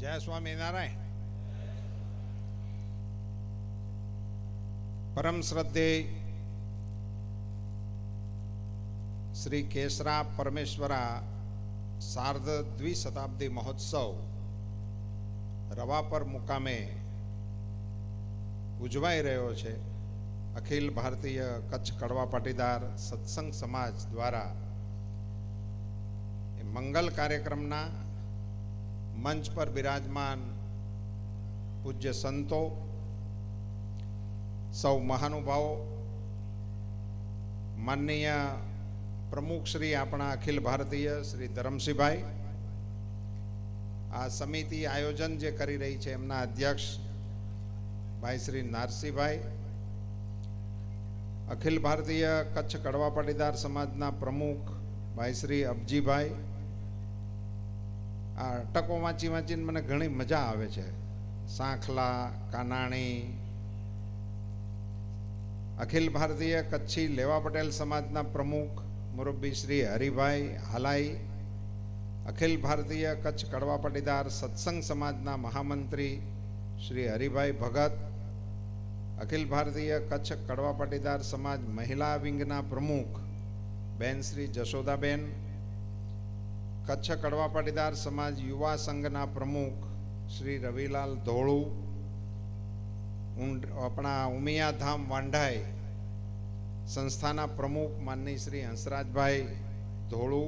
જય સ્વામિનારાયણ. પરમ શ્રદ્ધેય શ્રી કેસરા પરમેશ્વરા સાર્ધ દ્વિશતાબ્દી મહોત્સવ રવાપર મુકામે ઉજવાઈ રહ્યો છે. અખિલ ભારતીય કચ્છ કડવા પાટીદાર સત્સંગ સમાજ દ્વારા મંગલ કાર્યક્રમના મંચ પર બિરાજમાન પૂજ્ય સંતો, સૌ મહાનુભાવો, માનનીય પ્રમુખ શ્રી આપણા અખિલ ભારતીય શ્રી ધરમસિંહભાઈ, આ સમિતિ આયોજન જે કરી રહી છે એમના અધ્યક્ષ ભાઈ શ્રી નારસિંહભાઈ, અખિલ ભારતીય કચ્છ કડવા પાટીદાર સમાજના પ્રમુખ ભાઈ શ્રી અબજીભાઈ. આ અટકો વાંચી વાંચીને મને ઘણી મજા આવે છે. સાંખલા, કાનાણી, અખિલ ભારતીય કચ્છી લેવા પટેલ સમાજના પ્રમુખ મુરબ્બી શ્રી હરિભાઈ હાલાઈ, અખિલ ભારતીય કચ્છ કડવા પાટીદાર સત્સંગ સમાજના મહામંત્રી શ્રી હરિભાઈ ભગત, અખિલ ભારતીય કચ્છ કડવા પાટીદાર સમાજ મહિલા વિંગના પ્રમુખ બેન શ્રી જશોદાબેન, કચ્છ કડવા પાટીદાર સમાજ યુવા સંઘના પ્રમુખ શ્રી રવિલાલ ધોળુ, આપણા ઉમિયાધામ વાંઢાઈ સંસ્થાના પ્રમુખ માનની શ્રી હંસરાજભાઈ ધોળુ,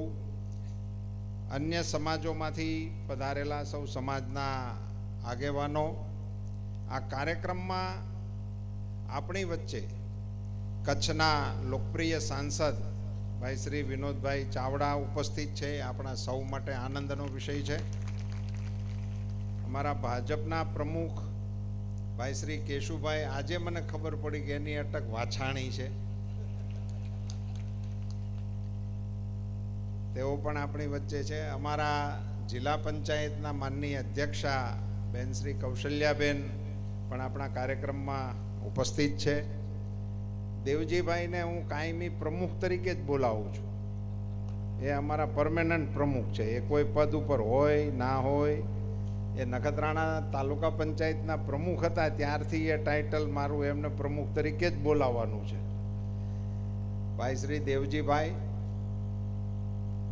અન્ય સમાજોમાંથી પધારેલા સૌ સમાજના આગેવાનો, આ કાર્યક્રમમાં આપણી વચ્ચે કચ્છના લોકપ્રિય સાંસદ ભાઈ શ્રી વિનોદભાઈ ચાવડા ઉપસ્થિત છે. આપણા સૌ માટે આનંદનો વિષય છે. અમારા ભાજપના પ્રમુખ ભાઈ શ્રી કેશુભાઈ, આજે મને ખબર પડી કે એની અટક વાછાણી છે, તેઓ પણ આપણી વચ્ચે છે. અમારા જિલ્લા પંચાયતના માનનીય અધ્યક્ષા બેન શ્રી કૌશલ્યાબેન પણ આપણા કાર્યક્રમમાં ઉપસ્થિત છે. દેવજીભાઈને હું કાયમી પ્રમુખ તરીકે જ બોલાવું છું. એ અમારા પરમેનન્ટ પ્રમુખ છે. એ કોઈ પદ ઉપર હોય ના હોય, એ નખત્રાણા તાલુકા પંચાયતના પ્રમુખ હતા ત્યારથી એ ટાઇટલ મારું એમને પ્રમુખ તરીકે જ બોલાવવાનું છે. ભાઈ શ્રી દેવજીભાઈ,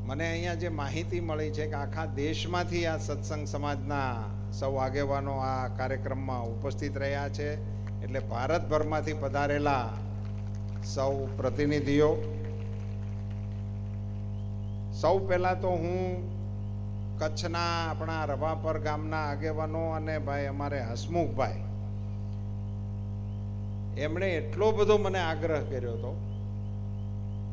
મને અહીંયા જે માહિતી મળી છે કે આખા દેશમાંથી આ સત્સંગ સમાજના સૌ આગેવાનો આ કાર્યક્રમમાં ઉપસ્થિત રહ્યા છે. એટલે ભારતભરમાંથી પધારેલા સૌ પ્રતિનિધિઓ, સૌ પહેલાં તો હું કચ્છના આપણા રવાપર ગામના આગેવાનો અને ભાઈ અમારે હસમુખભાઈ, એમણે એટલો બધો મને આગ્રહ કર્યો હતો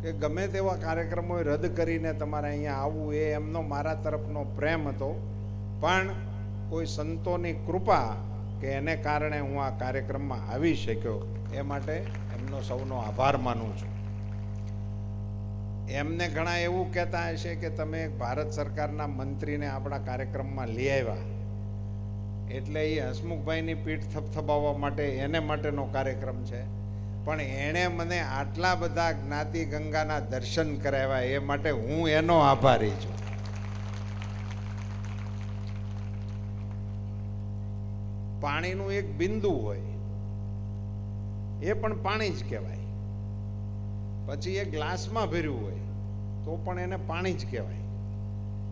કે ગમે તેવા કાર્યક્રમો રદ કરીને તમારે અહીંયા આવવું, એ એમનો મારા તરફનો પ્રેમ હતો. પણ કોઈ સંતોની કૃપા કે એને કારણે હું આ કાર્યક્રમમાં આવી શક્યો, એ માટે એમનો સૌનો આભાર માનું છું. એમને ઘણા એવું કહેતા હશે કે તમે ભારત સરકારના મંત્રીને આપણા કાર્યક્રમમાં લઈ આવ્યા, એટલે એ હસમુખભાઈની પીઠ થપથપાવવા માટે એને માટેનો કાર્યક્રમ છે. પણ એણે મને આટલા બધા જ્ઞાતિ ગંગાના દર્શન કરાવ્યા, એ માટે હું એનો આભારી છું. પાણીનું એક બિંદુ હોય, એ પણ પાણી જ કહેવાય. પછી એ ગ્લાસમાં ભર્યું હોય તો પણ એને પાણી જ કહેવાય.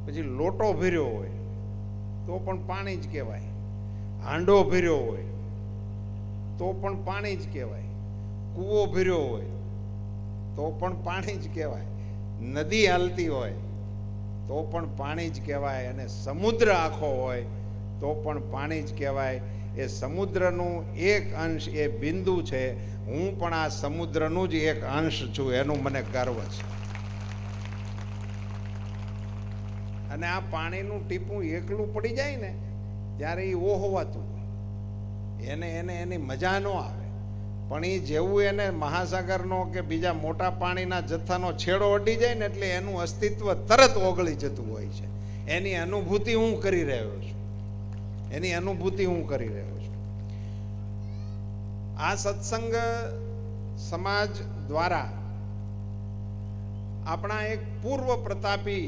પછી લોટો ભર્યો હોય તો પણ પાણી જ કહેવાય. હાંડો ભર્યો હોય તો પણ પાણી જ કહેવાય. કૂવો ભર્યો હોય તો પણ પાણી જ કહેવાય. નદી હાલતી હોય તો પણ પાણી જ કહેવાય. અને સમુદ્ર આખો હોય તો પણ પાણી જ કહેવાય. એ સમુદ્રનું એક અંશ, એ બિંદુ છે. હું પણ આ સમુદ્રનું જ એક અંશ છું, એનું મને ગર્વ છે. અને આ પાણીનું ટીપું એકલું પડી જાય ને ત્યારે એ ઓહવાતું હોય, એની મજા ન આવે. પણ એ જેવું એને મહાસાગરનો કે બીજા મોટા પાણીના જથ્થાનો છેડો અડી જાય ને એટલે એનું અસ્તિત્વ તરત ઓગળી જતું હોય છે. એની અનુભૂતિ હું કરી રહ્યો છું. આ સત્સંગ સમાજ દ્વારા આપણા એક પૂર્વ પ્રતાપી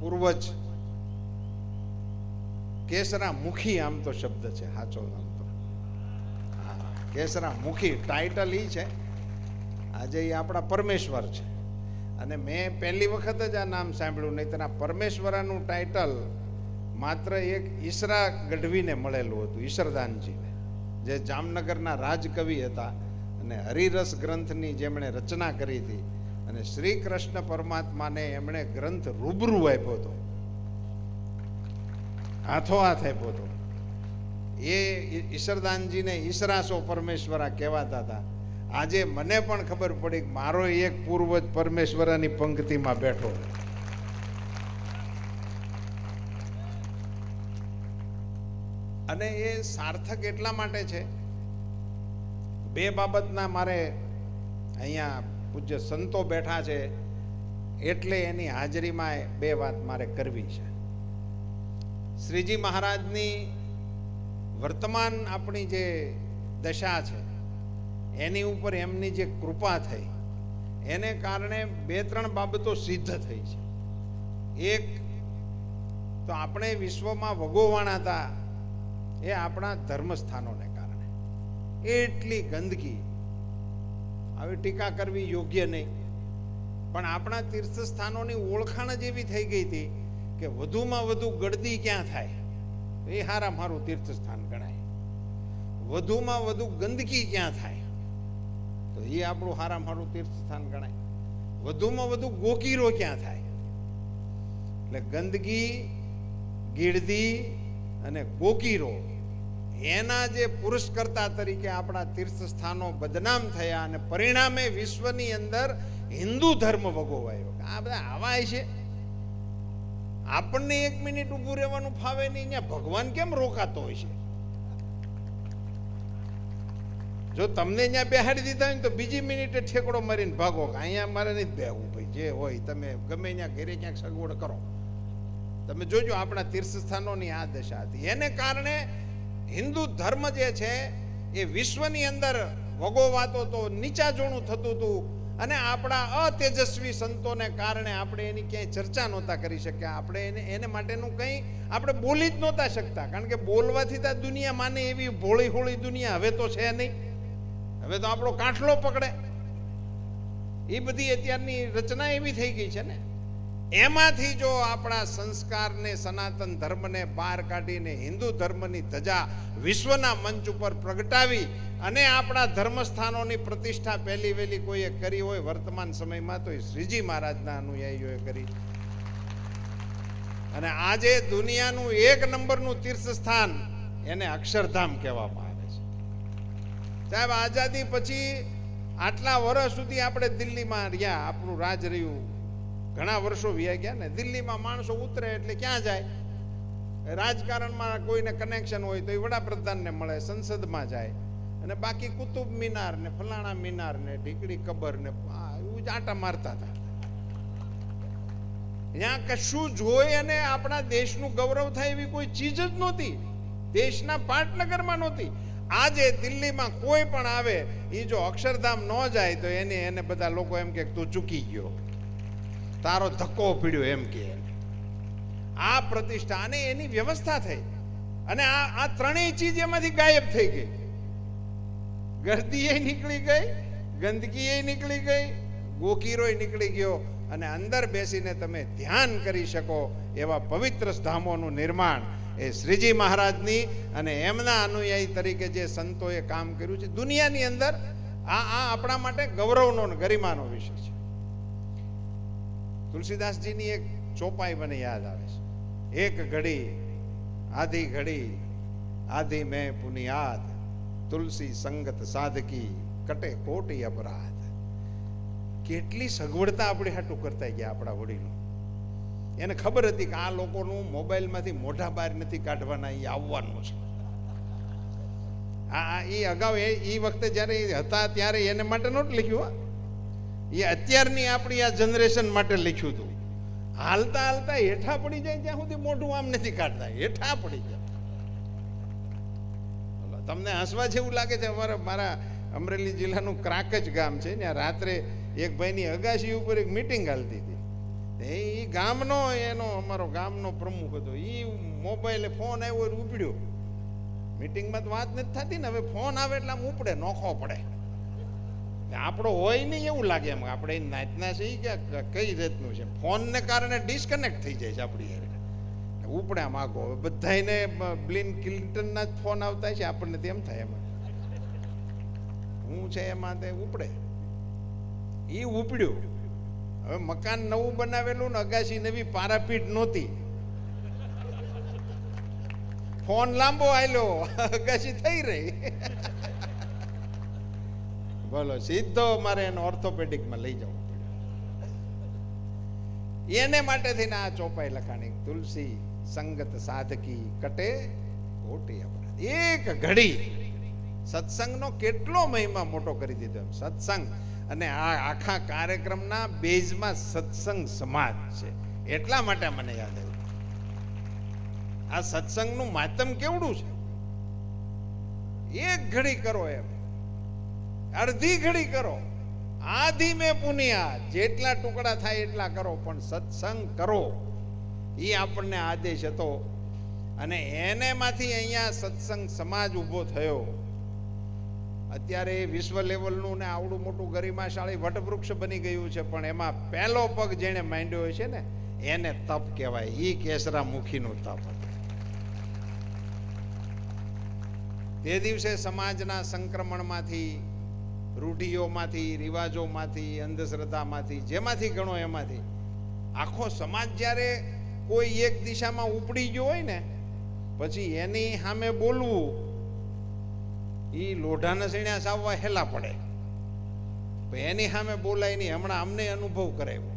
પૂર્વજ કેસરા મુખી આમ તો શબ્દ છે, સાચો આમ તો. હા, કેસરા મુખી ટાઇટલ ઈ છે. આજે એ આપણા પરમેશ્વર છે. અને મેં પહેલી વખત જ આ નામ સાંભળ્યું, નહીં તો આ પરમેશ્વરાનું ટાઇટલ માત્ર એક ઈસરા ગઢવીને મળેલું હતું, ઈશરદાનજીને, જે જામનગરના રાજકવિ હતા અને હરિરસ ગ્રંથની જેમણે રચના કરી હતી. અને શ્રી કૃષ્ણ પરમાત્માને એમણે ગ્રંથ રૂબરૂ આપ્યો હતો, હાથોહાથ આપ્યો હતો. એ ઈશરદાનજીને ઈશરાસો પરમેશ્વરા કહેવાતા હતા. આજે મને પણ ખબર પડી કે મારો એક પૂર્વજ પરમેશ્વરાની પંક્તિમાં બેઠો. અને એ સાર્થક એટલા માટે છે, બે બાબતના મારે અહીંયા પૂજ્ય સંતો બેઠા છે એટલે એની હાજરીમાં બે વાત મારે કરવી છે. શ્રીજી મહારાજની વર્તમાન આપણી જે દશા છે એની ઉપર એમની જે કૃપા થઈ એને કારણે બે ત્રણ બાબતો સિદ્ધ થઈ છે. એક તો આપણે વિશ્વમાં વગોવાણા હતા એ આપણા ધર્મસ્થાનોને કારણે. એટલી ગંદકી, આવી ટીકા કરવી યોગ્ય નહીં, પણ આપણા તીર્થસ્થાનોની ઓળખાણ જ એવી થઈ ગઈ હતી કે વધુમાં વધુ ગળદી ક્યાં થાય એ હારામાં હારું તીર્થસ્થાન ગણાય, વધુમાં વધુ ગંદકી ક્યાં થાય તો એ આપણું હારામાં હારું તીર્થસ્થાન ગણાય, વધુમાં વધુ ગોકીરો ક્યાં થાય. એટલે ગંદકી, ગીર્દી અને ગોકીરો એના જે પુરસ્કર્તા તરીકે આપણા તીર્થસ્થાનો બદનામ થયા અને પરિણામે વિશ્વની અંદર હિન્દુ ધર્મ વગોવાયો. આ બધા આવા છે. આપણને એક મિનિટ ઊભું રહેવાનું ફાવે નહીં, ત્યાં ભગવાન કેમ રોકાતો હોય છે? જો તમને ત્યાં બેહાડી દીધા હોય તો બીજી મિનિટે ઠેકડો મારીને ભાગો, અહીંયા મારે નથી બેહવું ભાઈ, જે હોય તમે ગમે ત્યાં ઘરે ક્યાંક સગવડ કરો. તમે જોજો આપણા તીર્થસ્થાનોની આ દશા હતી. એને કારણે હિન્દુ ધર્મ જે છે એ વિશ્વની અંદર વગોવાતો તો, નીચા જોણું થતું હતું. અને આપણા અતેજસ્વી સંતોને કારણે આપણે એની ક્યાંય ચર્ચા નહોતા કરી શક્યા. આપણે એને માટેનું કંઈ આપણે બોલી જ નહોતા શકતા, કારણ કે બોલવાથી તો દુનિયા માને એવી ભોળી હોળી દુનિયા હવે તો છે નહીં. હવે તો આપણો કાંઠલો પકડે. એ બધી અત્યારની રચના એવી થઈ ગઈ છે ને. એમાંથી જો આપણા સંસ્કારને, સનાતન ધર્મને બહાર કાઢીને હિન્દુ ધર્મની ધજા વિશ્વના મંચ ઉપર પ્રગટાવી અને આપણા ધર્મસ્થાનોની પ્રતિષ્ઠા પહેલી વહેલી કોઈએ કરી હોય વર્તમાન સમયમાં તો એ શ્રીજી મહારાજના અનુયાયીઓએ કરી. અને આજે દુનિયાનું એક નંબરનું તીર્થસ્થાન એને અક્ષરધામ કહેવામાં આવે છે. સાહેબ, આઝાદી પછી આટલા વર્ષ સુધી આપણે દિલ્હીમાં રહ્યા, આપણું રાજ રહ્યું, ઘણા વર્ષો વ્યા ગયા ને. દિલ્હીમાં માણસો ઉતરે એટલે ક્યાં જાય? રાજકારણમાં કોઈને કનેક્શન હોય તો એ વડાપ્રધાનને મળે, સંસદમાં જાય, અને બાકી કુતુબ મિનાર ને ફલાણા મિનાર ને ઢીકડી કબર ને એવું જ આટા મારતા હતા. ત્યાં કશું જોઈ અને આપણા દેશનું ગૌરવ થાય એવી કોઈ ચીજ જ નહોતી, દેશના પાટનગરમાં નહોતી. આજે દિલ્હીમાં કોઈ પણ આવે એ જો અક્ષરધામ ન જાય તો એને બધા લોકો એમ કે તું ચૂકી ગયો, તારો ધક્કો પીડ્યો એમ કે. આ પ્રતિષ્ઠા અને એની વ્યવસ્થા થઈ અને આ ત્રણેય ચીજ એમાંથી ગાયબ થઈ ગઈ. ગર્દી નીકળી ગઈ, ગંદકી નીકળી ગઈ, ગોકીરો નીકળી ગયો, અને અંદર બેસીને તમે ધ્યાન કરી શકો એવા પવિત્ર ધામોનું નિર્માણ એ શ્રીજી મહારાજની અને એમના અનુયાયી તરીકે જે સંતોએ કામ કર્યું છે દુનિયાની અંદર, આ આપણા માટે ગૌરવનો ગરિમાનો વિષય છે. તુલસીદાસજીની એક ચોપાઈ મને યાદ આવે છે. એક ઘડી આધી ઘડી આધી મેં પુનિયાદ, તુલસી સંગત સાધકી કટે કોટી અપરાધ. કેટલી સગવડતા આપણે હાટું કરતા ગયા આપણા વડીલો. એને ખબર હતી કે આ લોકોનું મોબાઈલમાંથી મોઢા બહાર નથી કાઢવાના, એ આવવાનું છે. એ અગાઉ એ વખતે જ્યારે હતા ત્યારે એને માટે નહોતું લખ્યું, એ અત્યારની આપણી આ જનરેશન માટે લખ્યું હતું. હાલતા હાલતા હેઠા પડી જાય ત્યાં સુધી મોઢું આમ નથી કાઢતા, હેઠા પડી જાય. તમને હસવા જેવું લાગે છે. મારા અમરેલી જિલ્લાનું ક્રાકચ ગામ છે, ત્યાં રાત્રે એક ભાઈની અગાશી ઉપર એક મીટિંગ હાલતી હતી. એ ગામનો એનો અમારો ગામનો પ્રમુખ હતો. એ મોબાઈલે ફોન આવ્યો એટલે ઉપડ્યો. મીટિંગમાં તો વાત નથી થતી ને, હવે ફોન આવે એટલે આમ ઉપડે, નોખો પડે. આપણો હોય નહીં એવું લાગે એમ. આપણે નાચના છે કે કઈ રીતનું છે, ફોનને કારણે ડિસ્કનેક્ટ થઈ જાય છે આપણી યાર. ઉપડે આમ આગો. બધાને બિલ ક્લિન્ટનના જ ફોન આવતા છે, આપણને તેમ થાય એમાં હું છે એમાં તે ઉપડે. એ ઉપડ્યું. હવે મકાન નવું બનાવેલું ને અગાસી નવી, પારાપીટ નહોતી, ફોન લાંબો આયલો, અગાસી થઈ રહી. બોલો, સીધો મારે એને ઓર્થોપેડિકમાં લઈ જવું પડ્યું. એને માટે થઈને આ ચોપાઈ લખાણી, તુલસી સંગત સાધકી કટે ખોટી અપરાધ. એક ઘડી સત્સંગનો કેટલો મહિમા મોટો કરી દીધો એમ. સત્સંગ અને આ આખા કાર્યક્રમના બેઝમાં સત્સંગ સમાજ છે. એટલા માટે મને યાદ આવ્યું આ સત્સંગનું માધ્યમ કેવડું છે. એક ઘડી કરો એમ, અડધી ઘડી કરો, આધી મેં પુનિયા, જેટલા ટુકડા થાય એટલા કરો, પણ સત્સંગ કરો. એ આપણને આદેશ હતો અને એનેમાંથી અહીંયા સત્સંગ સમાજ ઊભો થયો. અત્યારે વિશ્વ લેવલનું ને આવડું મોટું ગરિમાશાળી વટવૃક્ષ બની ગયું છે, પણ એમાં પહેલો પગ જેણે માંડ્યો છે ને એને તપ કહેવાય. એ કેસરામુખીનું તપ હતું. તે દિવસે સમાજના સંક્રમણમાંથી, રૂઢિઓમાંથી, રિવાજોમાંથી, અંધશ્રદ્ધામાંથી, જેમાંથી ગણો એમાંથી આખો સમાજ જ્યારે કોઈ એક દિશામાં ઉપડી ગયો હોય ને, પછી એની સામે બોલવું એ લોઢાના સીણ્યા સાવવા હેલા પડે. એની સામે બોલાય નહીં. હમણાં અમને અનુભવ કરાવ્યો.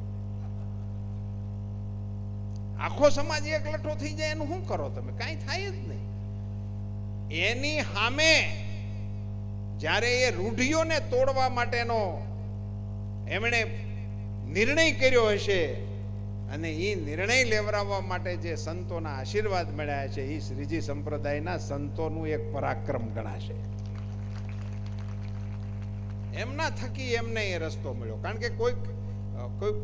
આખો સમાજ એક લઠ્ઠો થઈ જાય એનું શું કરો તમે? કાંઈ થાય જ નહીં. એની સામે જ્યારે એ રૂઢિઓને તોડવા માટેનો એમણે નિર્ણય કર્યો હશે અને એ નિર્ણય લેવડાવવા માટે જે સંતોના આશીર્વાદ મળ્યા છે, એ શ્રીજી સંપ્રદાયના સંતોનું એક પરાક્રમ ગણાશે. એમના થકી એમને એ રસ્તો મળ્યો. કારણ કે કોઈ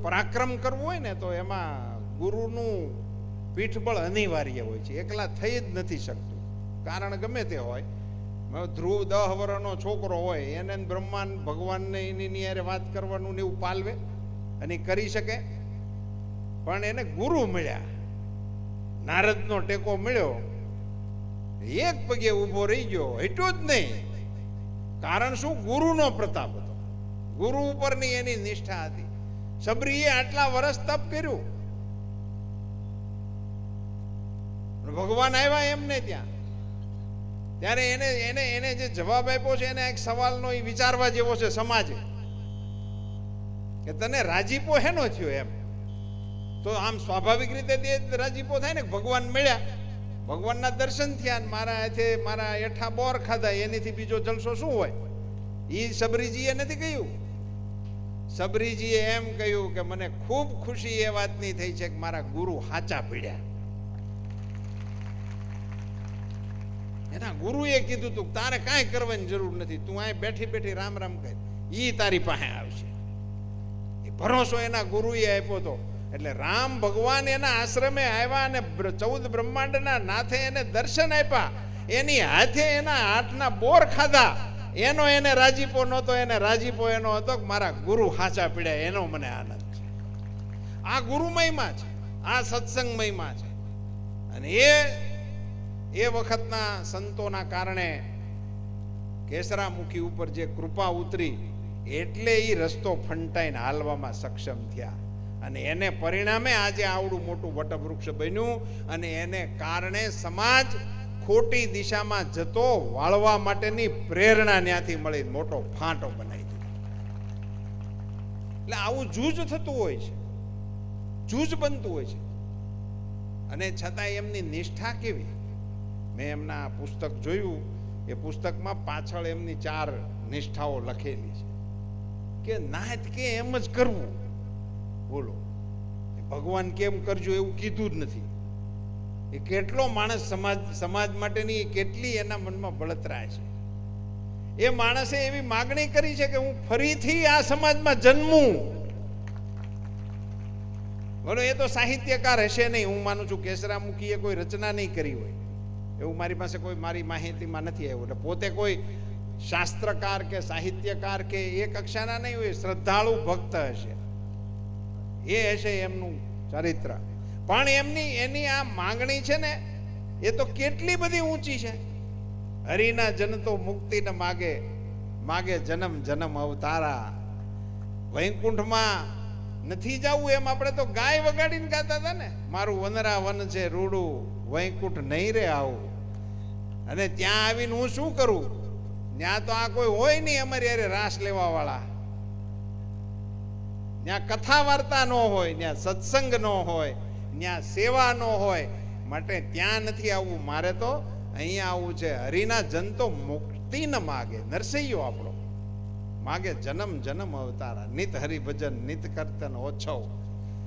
પરાક્રમ કરવું હોય ને તો એમાં ગુરુનું પીઠબળ અનિવાર્ય હોય છે. એકલા થઈ જ નથી શકતું, કારણ ગમે તે હોય. ધ્રુવ 10 વર્ષનો છોકરો હોય, એને બ્રહ્માંડ ભગવાનને એની નિયારે વાત કરવાનું ને એવું પાલવે અને કરી શકે, પણ એને ગુરુ મળ્યા, નારદનો ટેકો મળ્યો, એક પગે ઊભો રહી ગયો, હટ્યો જ નહીં. કારણ શું? ગુરુનો પ્રતાપ હતો, ગુરુ ઉપરની એની નિષ્ઠા હતી. સબરીએ આટલા વર્ષ તપ કર્યું, ભગવાન આવ્યા એમને ત્યાં. ત્યારે એને જે જવાબ આપ્યો છે એને એક સવાલનો એ વિચારવા જેવો છે સમાજે, કે તને રાજીપો હેનો થયો એમ. તો આમ સ્વાભાવિક રીતે તે રાજીપો થાય ને, ભગવાન મળ્યા, ભગવાનના દર્શન થયા, મારા હાથે મારા એઠા બોર ખાધા, એનીથી બીજો જલસો શું હોય? એ સબરીજીએ નથી કહ્યું. સબરીજીએ એમ કહ્યું કે મને ખૂબ ખુશી એ વાતની થઈ છે કે મારા ગુરુ હાચા પીડ્યા. એના ગુરુએ કીધું તું તારે કાંઈ કરવાની જરૂર નથી, તું અહીં બેઠી બેઠી રામ રામ કર, ઈ તારી પાસે આવશે. એ ભરોસો એના ગુરુએ આપ્યો હતો. એટલે રામ ભગવાન એના આશ્રમે આવ્યા અને 14 બ્રહ્માંડના નાથે એને દર્શન આપ્યા, એની હાથે એના હાથના બોર ખાધા. એનો એને રાજીપો નહોતો, એને રાજીપો એનો હતો કે મારા ગુરુ હાચા પીડ્યા, એનો મને આનંદ છે. આ ગુરુ મહિમા છે, આ સત્સંગ મહિમા છે. અને એ વખતના સંતોના કારણે કેસરામુખી ઉપર જે કૃપા ઉતરી, એટલે એ રસ્તો ફંટાઈને હાલવામાં સક્ષમ થયા. અને એને પરિણામે આજે આવડું મોટું વટવૃક્ષ બન્યું. અને એને કારણે સમાજ ખોટી દિશામાં જતો વાળવા માટેની પ્રેરણા ત્યાંથી મળી, મોટો ફાંટો બનાવી દીધો. એટલે આવું જૂજ થતું હોય છે, જૂજ બનતું હોય છે. અને છતાં એમની નિષ્ઠા કેવી! મેં એમના પુસ્તક જોયું, એ પુસ્તકમાં પાછળ એમની 4 નિષ્ઠાઓ લખેલી છે. કે નાત કે એમ જ કરવું, બોલો, ભગવાન કેમ કરજો એવું કીધું જ નથી. એ કેટલો માણસ સમાજ માટેની કેટલી એના મનમાં બળતરા છે. એ માણસે એવી માગણી કરી છે કે હું ફરીથી આ સમાજમાં જન્મું. બોલો એ તો સાહિત્યકાર હશે નહીં. હું માનું છું કેસરામુખીએ કોઈ રચના નહીં કરી હોય એવું મારી પાસે કોઈ મારી માહિતીમાં નથી આવ્યું. એટલે પોતે કોઈ શાસ્ત્રકાર કે સાહિત્યકાર કે એ કક્ષાના નહીં હોય, શ્રદ્ધાળુ ભક્ત હશે, એ હશે એમનું ચરિત્ર. પણ એની આ માંગણી છે ને એ તો કેટલી બધી ઊંચી છે. હરિના જન તો મુક્તિને માગે, માગે જન્મ જન્મ અવતારા. વૈકુંઠમાં નથી જવું એમ આપણે તો ગાય વગાડીને ગાતા હતા ને, મારું વનરા વન છે રૂડું, વૈકુંઠ નહીં રે આવું. અને ત્યાં આવીને હું શું કરું? ત્યાં તો આ કોઈ હોય નહીં અમારી અરે રાસ લેવા વાળા, ત્યાં કથા વાર્તા ન હોય, ત્યાં સત્સંગ ન હોય, ત્યાં સેવા ન હોય, માટે ત્યાં નથી આવવું. મારે તો અહીંયા આવવું છે. હરિના જન તો મુક્તિ ન માગે, નરસૈયો આપણો માગે જન્મ જન્મ અવતારા, નિત હરિભજન નિત કરતન ઓછવ.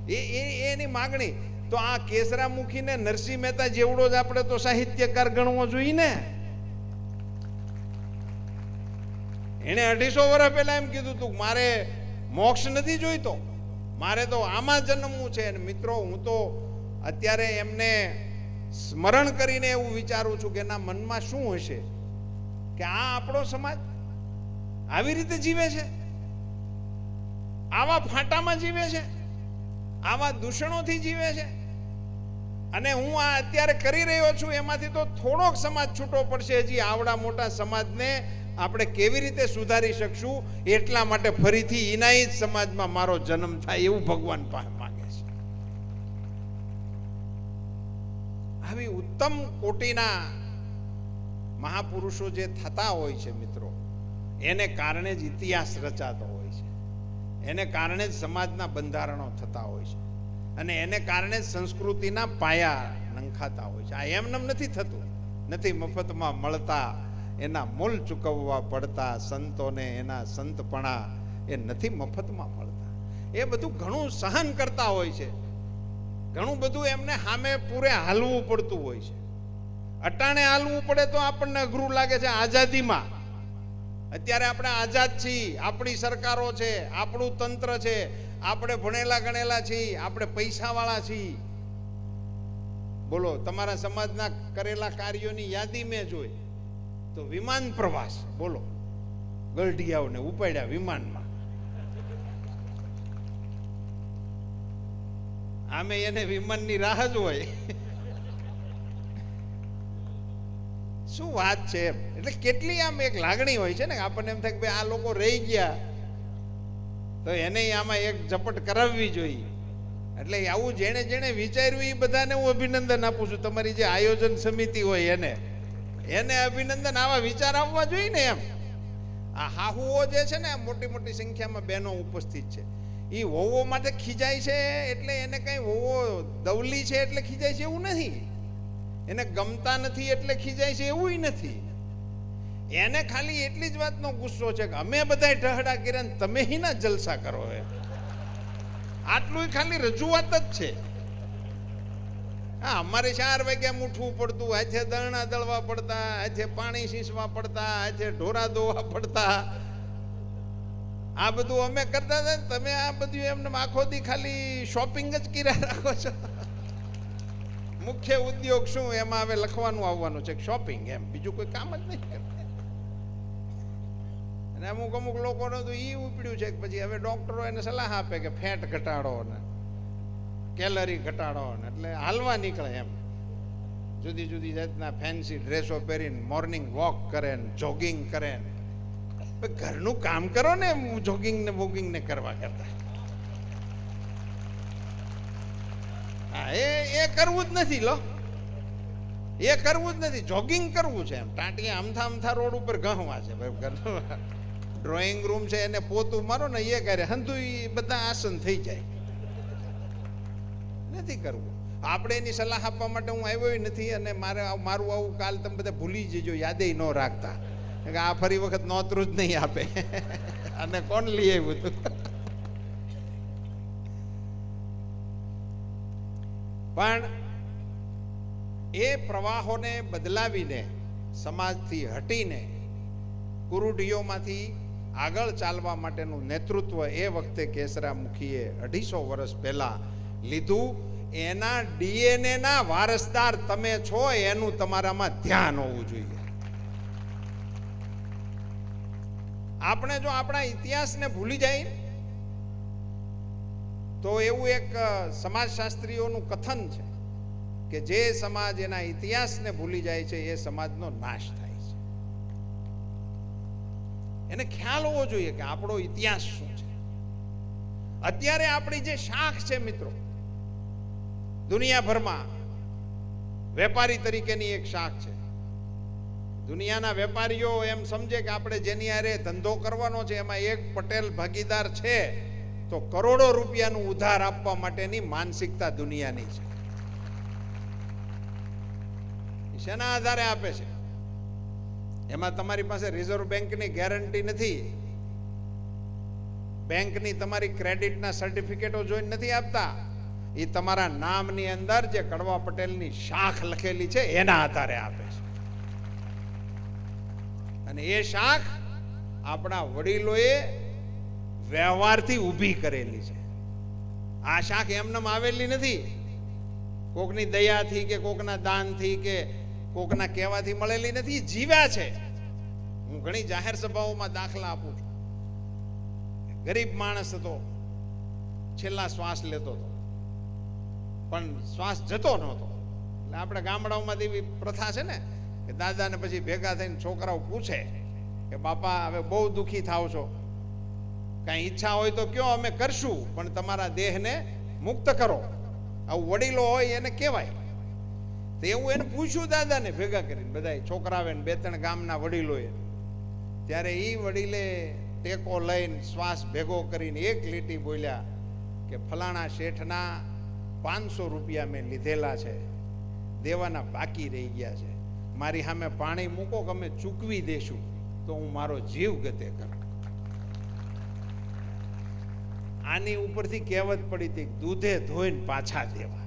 એની માગણી. તો આ કેસરામુખીને નરસિંહ મહેતા જેવડો જ આપણે તો સાહિત્યકાર ગણવો જોઈએ ને. એને 250 વર્ષ પહેલા એમ કીધું તું મારે મોક્ષ નથી જોઈતો, મારે તો આમાં જન્મવું છે. અને મિત્રો હું તો અત્યારે એમને સ્મરણ કરીને એવું વિચારું છું કે એના મનમાં શું હશે કે આ આપણો સમાજ આવી રીતે જીવે છે, આવા ફાંટામાં જીવે છે, આવા દૂષણોથી જીવે છે. અને હું આ અત્યારે કરી રહ્યો છું એમાંથી તો થોડોક સમાજ છૂટો પડશે. હજી આવડા મોટા સમાજને આપણે કેવી રીતે સુધારી શકશું? એટલા માટે ફરીથી ઇનાઈ જ સમાજમાં મારો જન્મ થાય એવું ભગવાન પાસે માંગે છે. આવી ઉત્તમ કોટીના મહાપુરુષો જે થતા હોય છે મિત્રો, એને કારણે જ ઇતિહાસ રચાતો હોય છે, એને કારણે જ સમાજના બંધારણો થતા હોય છે, અને એને કારણે જ સંસ્કૃતિના પાયા નંખાતા હોય છે. આ એમનેમ નથી થતું, નથી મફતમાં મળતા, એના મૂલ ચૂકવવા પડતા. સંતોને એના સંતપણા એ નથી મફતમાં મળતા. એ બધું ઘણું સહન કરતા હોય છે, ઘણું બધું એમને સામે પૂરે હાલવું પડતું હોય છે. અટાણે હાલવું પડે તો આપણને અઘરું લાગે છે. આઝાદીમાં અત્યારે આપણે આઝાદ છીએ, આપણી સરકારો છે, આપણું તંત્ર છે, આપણે ભણેલા ગણેલા છીએ, આપણે પૈસાવાળા છીએ. બોલો, તમારા સમાજના કરેલા કાર્યોની યાદી મેં જોઈ તો વિમાન પ્રવાસ, બોલો, ગલઢિયાઓને ઉપાડ્યા વિમાનમાં. આમે એને વિમાનની રાહ જ હોય. શું વાત છે એમ. એટલે કેટલી આમ એક લાગણી હોય છે ને, આપણને એમ થાય કે ભાઈ આ લોકો રહી ગયા તો એને આમાં એક ઝપટ કરાવવી જોઈએ. એટલે આવું જેણે જેણે વિચાર્યું એ બધાને હું અભિનંદન આપું છું. તમારી જે આયોજન સમિતિ હોય એને અભિનંદન. આવા વિચાર આવવા જોઈએ ને એમ. આ હાહુઓ જે છે ને, મોટી મોટી સંખ્યામાં બહેનો ઉપસ્થિત છે, એ વહુઓ માટે ખીજાય છે. એટલે એને કઈ વહુઓ દવલી છે એટલે ખીજાય છે એવું નથી, એને ગમતા નથી એટલે ખીજાય છે એવું નથી. એને ખાલી એટલી જ વાતનો ગુસ્સો છે કે અમે બધા ઢહડા કર્યા ને તમે હિના જલસા કરો. આટલું ખાલી રજૂઆત જ છે. હા, અમારે 4 વાગ્યા ઉઠવું પડતું, હાથે દળણા દળવા પડતા, હાથે પાણી સીંચવા પડતા, હાથે ઢોરા ધોવા પડતા. આ બધું અમે કરતા હતા. તમે આ બધું એમને આખો દી ખાલી શોપિંગ જ કર્યા રાખો છો. મુખ્ય ઉદ્યોગ શું એમાં હવે લખવાનું આવવાનું છે શોપિંગ, એમ બીજું કોઈ કામ જ નહીં કરતા. અને અમુક લોકોને તો એ ઉપડ્યું છે કે પછી હવે ડોક્ટરો એને સલાહ આપે કે ફેટ ઘટાડો ને કેલરી ઘટાડો ને, એટલે હાલવા નીકળે એમ. જુદી જુદી જાતના ફેન્સી ડ્રેસો પહેરીને મોર્નિંગ વોક કરે ને જોગિંગ કરે ને. ઘરનું કામ કરો ને જોગિંગ ને વોગિંગ ને કરવા કરતા. હા, એ કરવું જ નથી લો, એ કરવું જ નથી. જોગિંગ કરવું છે એમ. ટાંટિયા અમથા રોડ ઉપર ઘહવા છે. ડ્રોઈંગ રૂમ છે એને પોતું મારો ને એ કરે હંધુ બધા આસન થઈ જાય. નથી કરવું. આપણે એની સલાહ આપવા માટે હું આવ્યો નથી. અને મારું આવું કાલ તમે બધા ભૂલી જજો, યાદે ન રાખતા કે આ ફરી વખત નોતરું જ નહીં આપે. અને કોણ લઈ આવ્યું હતું. પણ એ પ્રવાહોને બદલાવીને, સમાજથી હટીને, કુરૂઢીઓમાંથી આગળ ચાલવા માટેનું નેતૃત્વ એ વખતે કેસરામુખીએ 250 વર્ષ પહેલા લીધું, એના ડીએનએ ના વારસદાર તમે છો, એનું તમારામાં ધ્યાન હોવું જોઈએ. આપણે જો આપણા ઇતિહાસને ભૂલી જાય તો એવું એક સમાજશાસ્ત્રીઓનું કથન છે કે જે સમાજ એના ઇતિહાસને ભૂલી જાય છે એ સમાજનો નાશ થાય છે. એને ખ્યાલ હોવો જોઈએ કે આપણો ઇતિહાસ શું છે. અત્યારે આપણી જે શાખ છે મિત્રો, દુનિયાભરમાં વેપારી તરીકેની એક શાખ છે. દુનિયાના વેપારીઓ એમ સમજે કે આપણે જેની હારે ધંધો કરવાનો છે એમાં એક પટેલ ભાગીદાર છે તો કરોડો રૂપિયાનું ઉધાર આપવા માટેની માનસિકતા દુનિયાની છે. શેના આધારે આપે છે? એમાં તમારી પાસે રિઝર્વ બેંકની ગેરંટી નથી, બેંકની તમારી ક્રેડિટના સર્ટિફિકેટો જોઈને નથી આપતા. એ તમારા નામની અંદર જે કડવા પટેલની શાખ લખેલી છે એના આધારે આપે છે. અને એ શાખ આપણા વડીલોએ વ્યવહારથી ઊભી કરેલી છે. આ શાખ એમનેમ આવેલી નથી, કોકની દયાથી કે કોકના દાનથી કે કોકના કહેવાથી મળેલી નથી, જીવ્યા છે. હું ઘણી જાહેર સભાઓમાં દાખલા આપું છું. ગરીબ માણસ હતો, છેલ્લા શ્વાસ લેતો હતો પણ શ્વાસ જતો નહોતો. એટલે આપણે ગામડાઓમાં એવી પ્રથા છે ને કે દાદાને પછી ભેગા થઈને છોકરાઓ પૂછે કે બાપા હવે બહુ દુઃખી થાવ છો, કાંઈ ઈચ્છા હોય તો કયો, અમે કરશું, પણ તમારા દેહને મુક્ત કરો. આવું વડીલો હોય એને કહેવાય. તો એવું એને પૂછ્યું દાદાને ભેગા કરીને, બધા છોકરાવે ને બે ત્રણ ગામના વડીલોએ. ત્યારે એ વડીલે ટેકો લઈને શ્વાસ ભેગો કરીને એક લીટી બોલ્યા કે ફલાણા શેઠના 500 રૂપિયા મેં લીધેલા છે, દેવાના બાકી રહી ગયા છે, મારી સામે પાણી મૂકો કે અમે ચૂકવી દેશું તો હું મારો જીવ ગતે કરું. આની ઉપરથી કહેવત પડી હતી, દૂધે ધોઈને પાછા દેવા.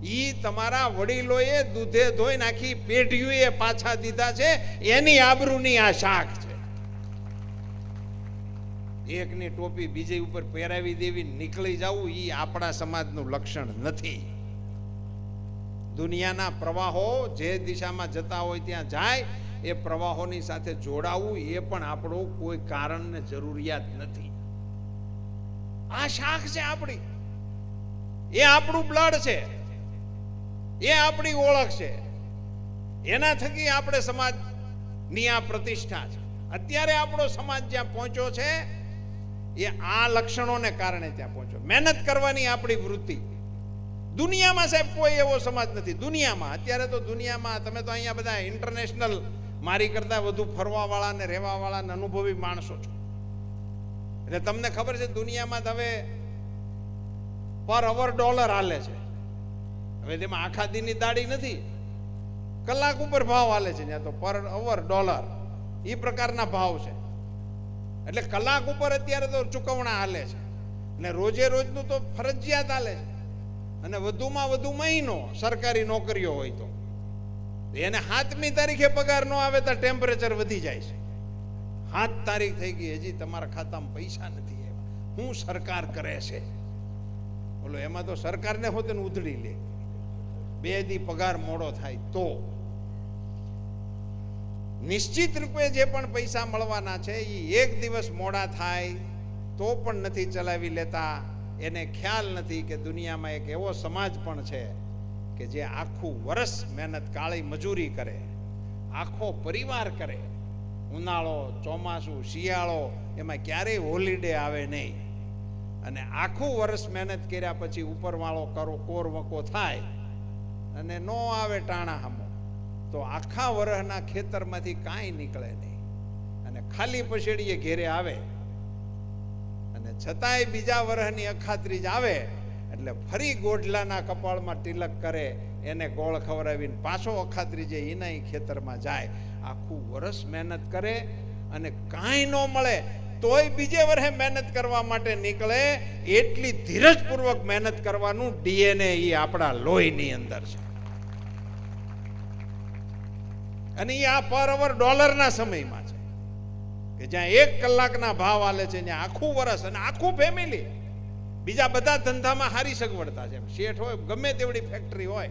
ઈ તમારા વડીલોએ દૂધે ધોઈને આખી પેઢીઓએ પાછા દીધા છે, એની આબરૂની આ શાખ છે. એકની ટોપી બીજી ઉપર પહેરાવી દેવી નીકળી જવું એ આપણા સમાજનું લક્ષણ નથી. દુનિયાના પ્રવાહો જે દિશામાં જતા હોય ત્યાં જાય, એ પ્રવાહોની સાથે જોડાવું એ પણ આપણું કોઈ કારણ ને જરૂરિયાત નથી. આ શાખ છે આપણી, એ આપણું બ્લડ છે, એ આપણી ઓળખ છે. એના થકી આપણે સમાજની આ પ્રતિષ્ઠા છે. અત્યારે આપણો સમાજ જ્યાં પહોંચ્યો છે એ આ લક્ષણોને કારણે ત્યાં પહોંચ્યો. મહેનત કરવાની આપણી વૃત્તિ. દુનિયામાં સાહેબ કોઈ એવો સમાજ નથી. દુનિયામાં અત્યારે તો દુનિયામાં તમે તો અહીંયા બધા ઇન્ટરનેશનલ મારી કરતા વધુ ફરવાવાળા ને રહેવાવાળા ને અનુભવી માણસો છો. એટલે તમને ખબર છે દુનિયામાં હવે પર અવર ડોલર હાલે છે. હવે તેમાં આખા દીની દાડી નથી, કલાક ઉપર ભાવ હાલે છે. ત્યાં તો પર અવર ડોલર એ પ્રકારના ભાવ છે. એટલે કલાક ઉપર અત્યારે તો ચૂકવણા હાલે છે અને રોજે રોજનું તો ફરજિયાત હાલે છે. અને વધુમાં વધુ મહિનો સરકારી નોકરીઓ હોય તો એને 7મી તારીખે પગાર ન આવે તો ટેમ્પરેચર વધી જાય છે. 7 તારીખ થઈ ગઈ, હજી તમારા ખાતામાં પૈસા નથી આવ્યા. શું સરકાર કરે છે? બોલો, એમાં તો સરકારને હોતે ને ઉધડી લે. 2 દી પગાર મોડો થાય તો નિશ્ચિત રૂપે જે પણ પૈસા મળવાના છે એ 1 દિવસ મોડા થાય તો પણ નથી ચલાવી લેતા. એને ખ્યાલ નથી કે દુનિયામાં એક એવો સમાજ પણ છે કે જે આખું વર્ષ મહેનત કાળી મજૂરી કરે, આખો પરિવાર કરે, ઉનાળો ચોમાસું શિયાળો એમાં ક્યારેય હોલિડે આવે નહીં, અને આખું વર્ષ મહેનત કર્યા પછી ઉપરવાળો કોર વકો થાય અને નો આવે ટાણા હમો તો આખા વર્ષના ખેતરમાંથી કાંઈ નીકળે નહીં અને ખાલી પછેડીએ ઘેરે આવે. અને છતાંય બીજા વર્ષની અખાત્રીજ આવે એટલે ફરી ગોઢલાના કપાળમાં તિલક કરે, એને ગોળ ખવડાવીને પાછો અખાત્રીજે એના ખેતરમાં જાય. આખું વર્ષ મહેનત કરે અને કાંઈ ન મળે તોય બીજે વર્ષે મહેનત કરવા માટે નીકળે. એટલી ધીરજપૂર્વક મહેનત કરવાનું ડીએનએ એ આપણા લોહીની અંદર છે. અને એ આ પર અવર ડોલરના સમયમાં છે કે જ્યાં 1 કલાકના ભાવ હાલે છે, ત્યાં આખું વર્ષ અને આખું ફેમિલી બીજા બધા ધંધામાં સારી સગવડતા છે. શેઠ હોય, ગમે તેવડી ફેક્ટરી હોય,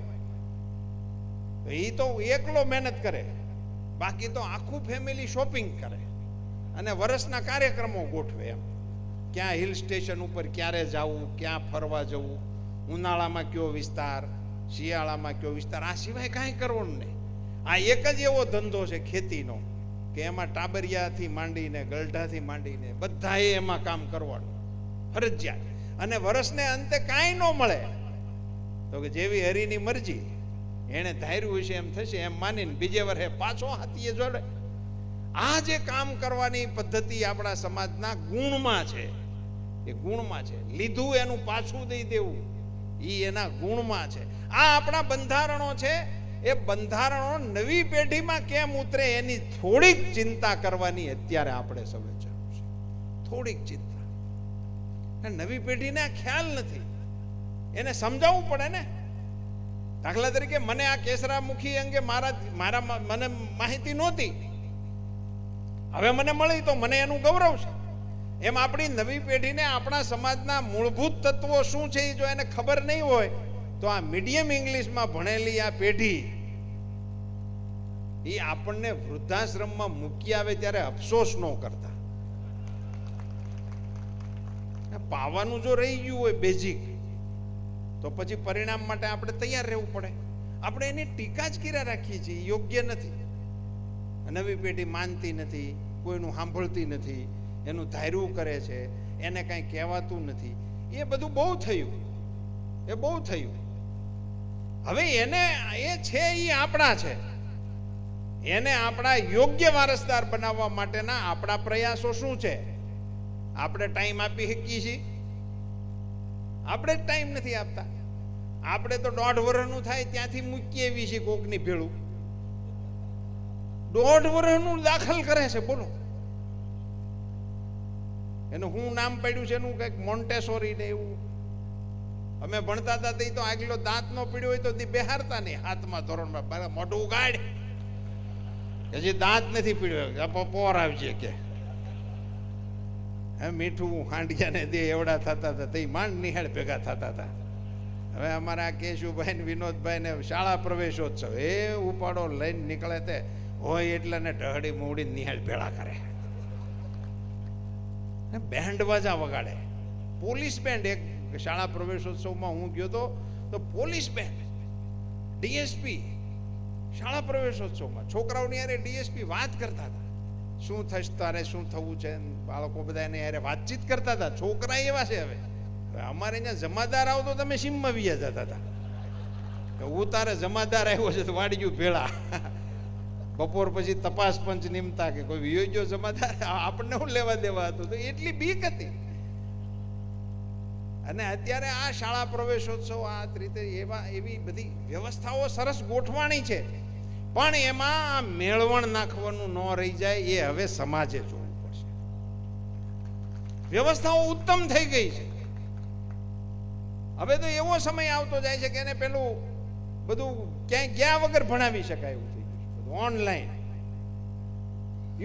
એ તો એકલો મહેનત કરે, બાકી તો આખું ફેમિલી શોપિંગ કરે અને વર્ષના કાર્યક્રમો ગોઠવે. એમ ક્યાં હિલ સ્ટેશન ઉપર ક્યારે જવું, ક્યાં ફરવા જવું, ઉનાળામાં કયો વિસ્તાર, શિયાળામાં કયો વિસ્તાર, આ સિવાય કાંઈ કરવાનું નહીં. આ એક જ એવો ધંધો છે ખેતીનો કે એમાં ટાબરિયાથી માંડીને ગલઢાથી માંડીને બધાએ એમાં કામ કરવાનું ફરજિયાત. અને વર્ષને અંતે કાંઈ ન મળે તો કે જેવી હરીની મરજી, એણે ધાર્યું હશે એમ થશે એમ માનીને બીજે વર્ષે પાછો હાથીએ જોડે. આ જે કામ કરવાની પદ્ધતિ આપણા સમાજના ગુણમાં છે, એ ગુણમાં છે. લીધું એનું પાછું દઈ દેવું, એ એના ગુણમાં છે. આ આપણા બંધારણો છે. એ બંધારણો નવી પેઢીમાં કેમ ઉતરે એની થોડીક ચિંતા કરવાની અત્યારે આપણે સૌએ જરૂર છે. થોડીક ચિંતા. નવી પેઢીને આ ખ્યાલ નથી, એને સમજાવવું પડે ને. દાખલા તરીકે મને આ કેસરામુખી અંગે મને માહિતી નહોતી, હવે મને મળી તો મને એનું ગૌરવ છે. એમ આપણી નવી પેઢીને આપણા સમાજના મૂળભૂત તત્વો શું છે એ જો એને ખબર નહીં હોય તો આ મીડિયમ ઇંગ્લિશમાં ભણેલી આ પેઢી એ આપણને વૃદ્ધાશ્રમમાં મૂકી આવે ત્યારે અફસોસ ન કરતા. પાવાનું જો રહી ગયું હોય બેઝિક, તો પછી પરિણામ માટે આપણે તૈયાર રહેવું પડે. આપણે એની ટીકા જ કર્યા રાખીએ છીએ, યોગ્ય નથી. નવી પેઢી માનતી નથી, કોઈનું સાંભળતી નથી, એનું ધાર્યું કરે છે, એને કાંઈ કહેવાતું નથી. એ બધું બહુ થયું, એ બહુ થયું. હવે એને એ છે એ આપણા છે, એને આપણા યોગ્ય વારસદાર બનાવવા માટેના આપણા પ્રયાસો શું છે? આપણે ટાઈમ આપી શકીએ છીએ? આપણે જ ટાઈમ નથી આપતા. આપણે તો 1.5 વર્ષનું થાય ત્યાંથી મૂકીએ એવી છીએ કોકની ભેળું. 1.5 વર્ષનું દાખલ કરે છે, બોલો. એનું હું નામ પાડ્યું છે, એનું કંઈક મોન્ટેસોરી ને એવું. અમે ભણતા હતા તે તો આગલો દાંત નો પીડ્યો હોય તો બેહારતા નહીં, હાથમાં ધોરણમાં મોઢું ઉગાડ, હજી દાંત નથી પીડ્યો, પોર આવજે કે. મીઠું હાંડિયાને દે એવડા થતા હતા, તે માંડ નિહાળ ભેગા થતા હતા. હવે અમારા કેશુભાઈ ને વિનોદભાઈ ને શાળા પ્રવેશોત્સવ, એ ઉપાડો લઈને નીકળે તે હોય એટલે ને ઢહડી મોડી નિહાળ ભેળા કરે, બેન્ડ વાજા વગાડે. પોલીસ બેન્ડ, એક શાળા પ્રવેશોત્સવમાં હું ગયો તો પોલીસ બેન્ડ, ડીએસપી શાળા પ્રવેશોત્સવમાં છોકરાઓની યારે ડીએસપી વાત કરતા હતા, શું થશે તારે, શું થવું છે. બાળકો બધા એને યારે વાતચીત કરતા હતા. છોકરા એવા છે. હવે અમારે અહીંયા જમાદાર આવતો તમે સીમમાં વિયા જતા હતા. ઉતારે જમાદાર આવ્યો છે તો વાડીયું ભેળા. બપોર પછી તપાસ પંચ નિમતા કે કોઈ વિયો ગયો જમાદાર, આપણને શું લેવા દેવા હતું. તો એટલી બીક હતી. અને અત્યારે આ શાળા પ્રવેશોત્સવ આ રીતે એવી બધી વ્યવસ્થાઓ સરસ ગોઠવાણી છે, પણ એમાં મેળવણ નાખવાનું ન રહી જાય એ હવે સમાજે જોવું પડશે. વ્યવસ્થાઓ ઉત્તમ થઈ ગઈ છે. હવે તો એવો સમય આવતો જાય છે કે એને પેલું બધું ક્યાંય ગયા વગર ભણાવી શકાય એવું થઈ ગયું છે. બધું ઓનલાઈન,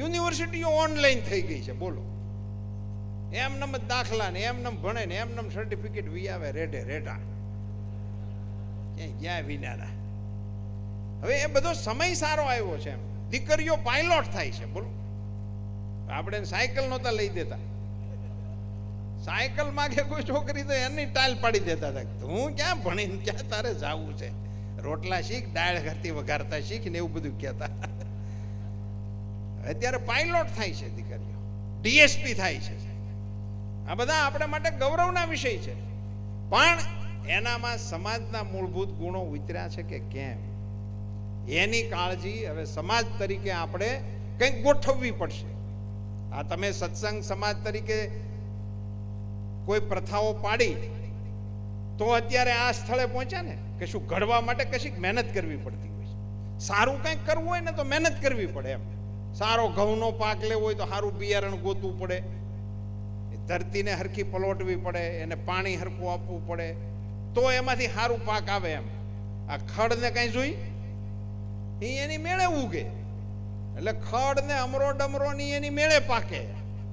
યુનિવર્સિટીઓ ઓનલાઈન થઈ ગઈ છે, બોલો. એમનેમ જ દાખલા ને એમનેમ ભણે ને એમનેમ સર્ટિફિકેટ વી આવે રેડે રેડા, ક્યાંય ગયા વિનાના. હવે એ બધો સમય સારો આવ્યો છે. એમ દીકરીઓ પાયલોટ થાય છે, બોલો. આપણે સાયકલ નહોતા લઈ દેતા, સાયકલ માગે કોઈ છોકરી તો એની ટાલ પાડી દેતા હતા. હું ક્યાં ભણીને ક્યાં તારે જાવું છે, રોટલા શીખ, દાળ ઘરથી વઘારતા શીખ ને એવું બધું કહેતા. અત્યારે પાયલોટ થાય છે દીકરીઓ, ડીએસપી થાય છે. આ બધા આપણા માટે ગૌરવના વિષય છે. પણ એનામાં સમાજના મૂળભૂત ગુણો ઉતર્યા છે કે કેમ, એની કાળજી હવે સમાજ તરીકે આપણે કંઈક ગોઠવવી પડશે. આ તમે સત્સંગ સમાજ તરીકે કોઈ પ્રથાઓ પાડી તો અત્યારે આ સ્થળે પહોંચ્યા ને, કે શું ઘડવા માટે કશીક મહેનત કરવી પડતી હોય છે. સારું કંઈક કરવું હોય ને તો મહેનત કરવી પડે. એમ સારો ઘઉંનો પાક લેવો હોય તો સારું બિયારણ ગોતવું પડે, ધરતીને હરખી પલોટવી પડે, એને પાણી હરખું આપવું પડે, તો એમાંથી સારું પાક આવે. એમ આ ખડને કઈ જોઈ એની મેળે ઉગે, એટલે ખડ ને અમરો ડમરો ની એની મેળે પાકે.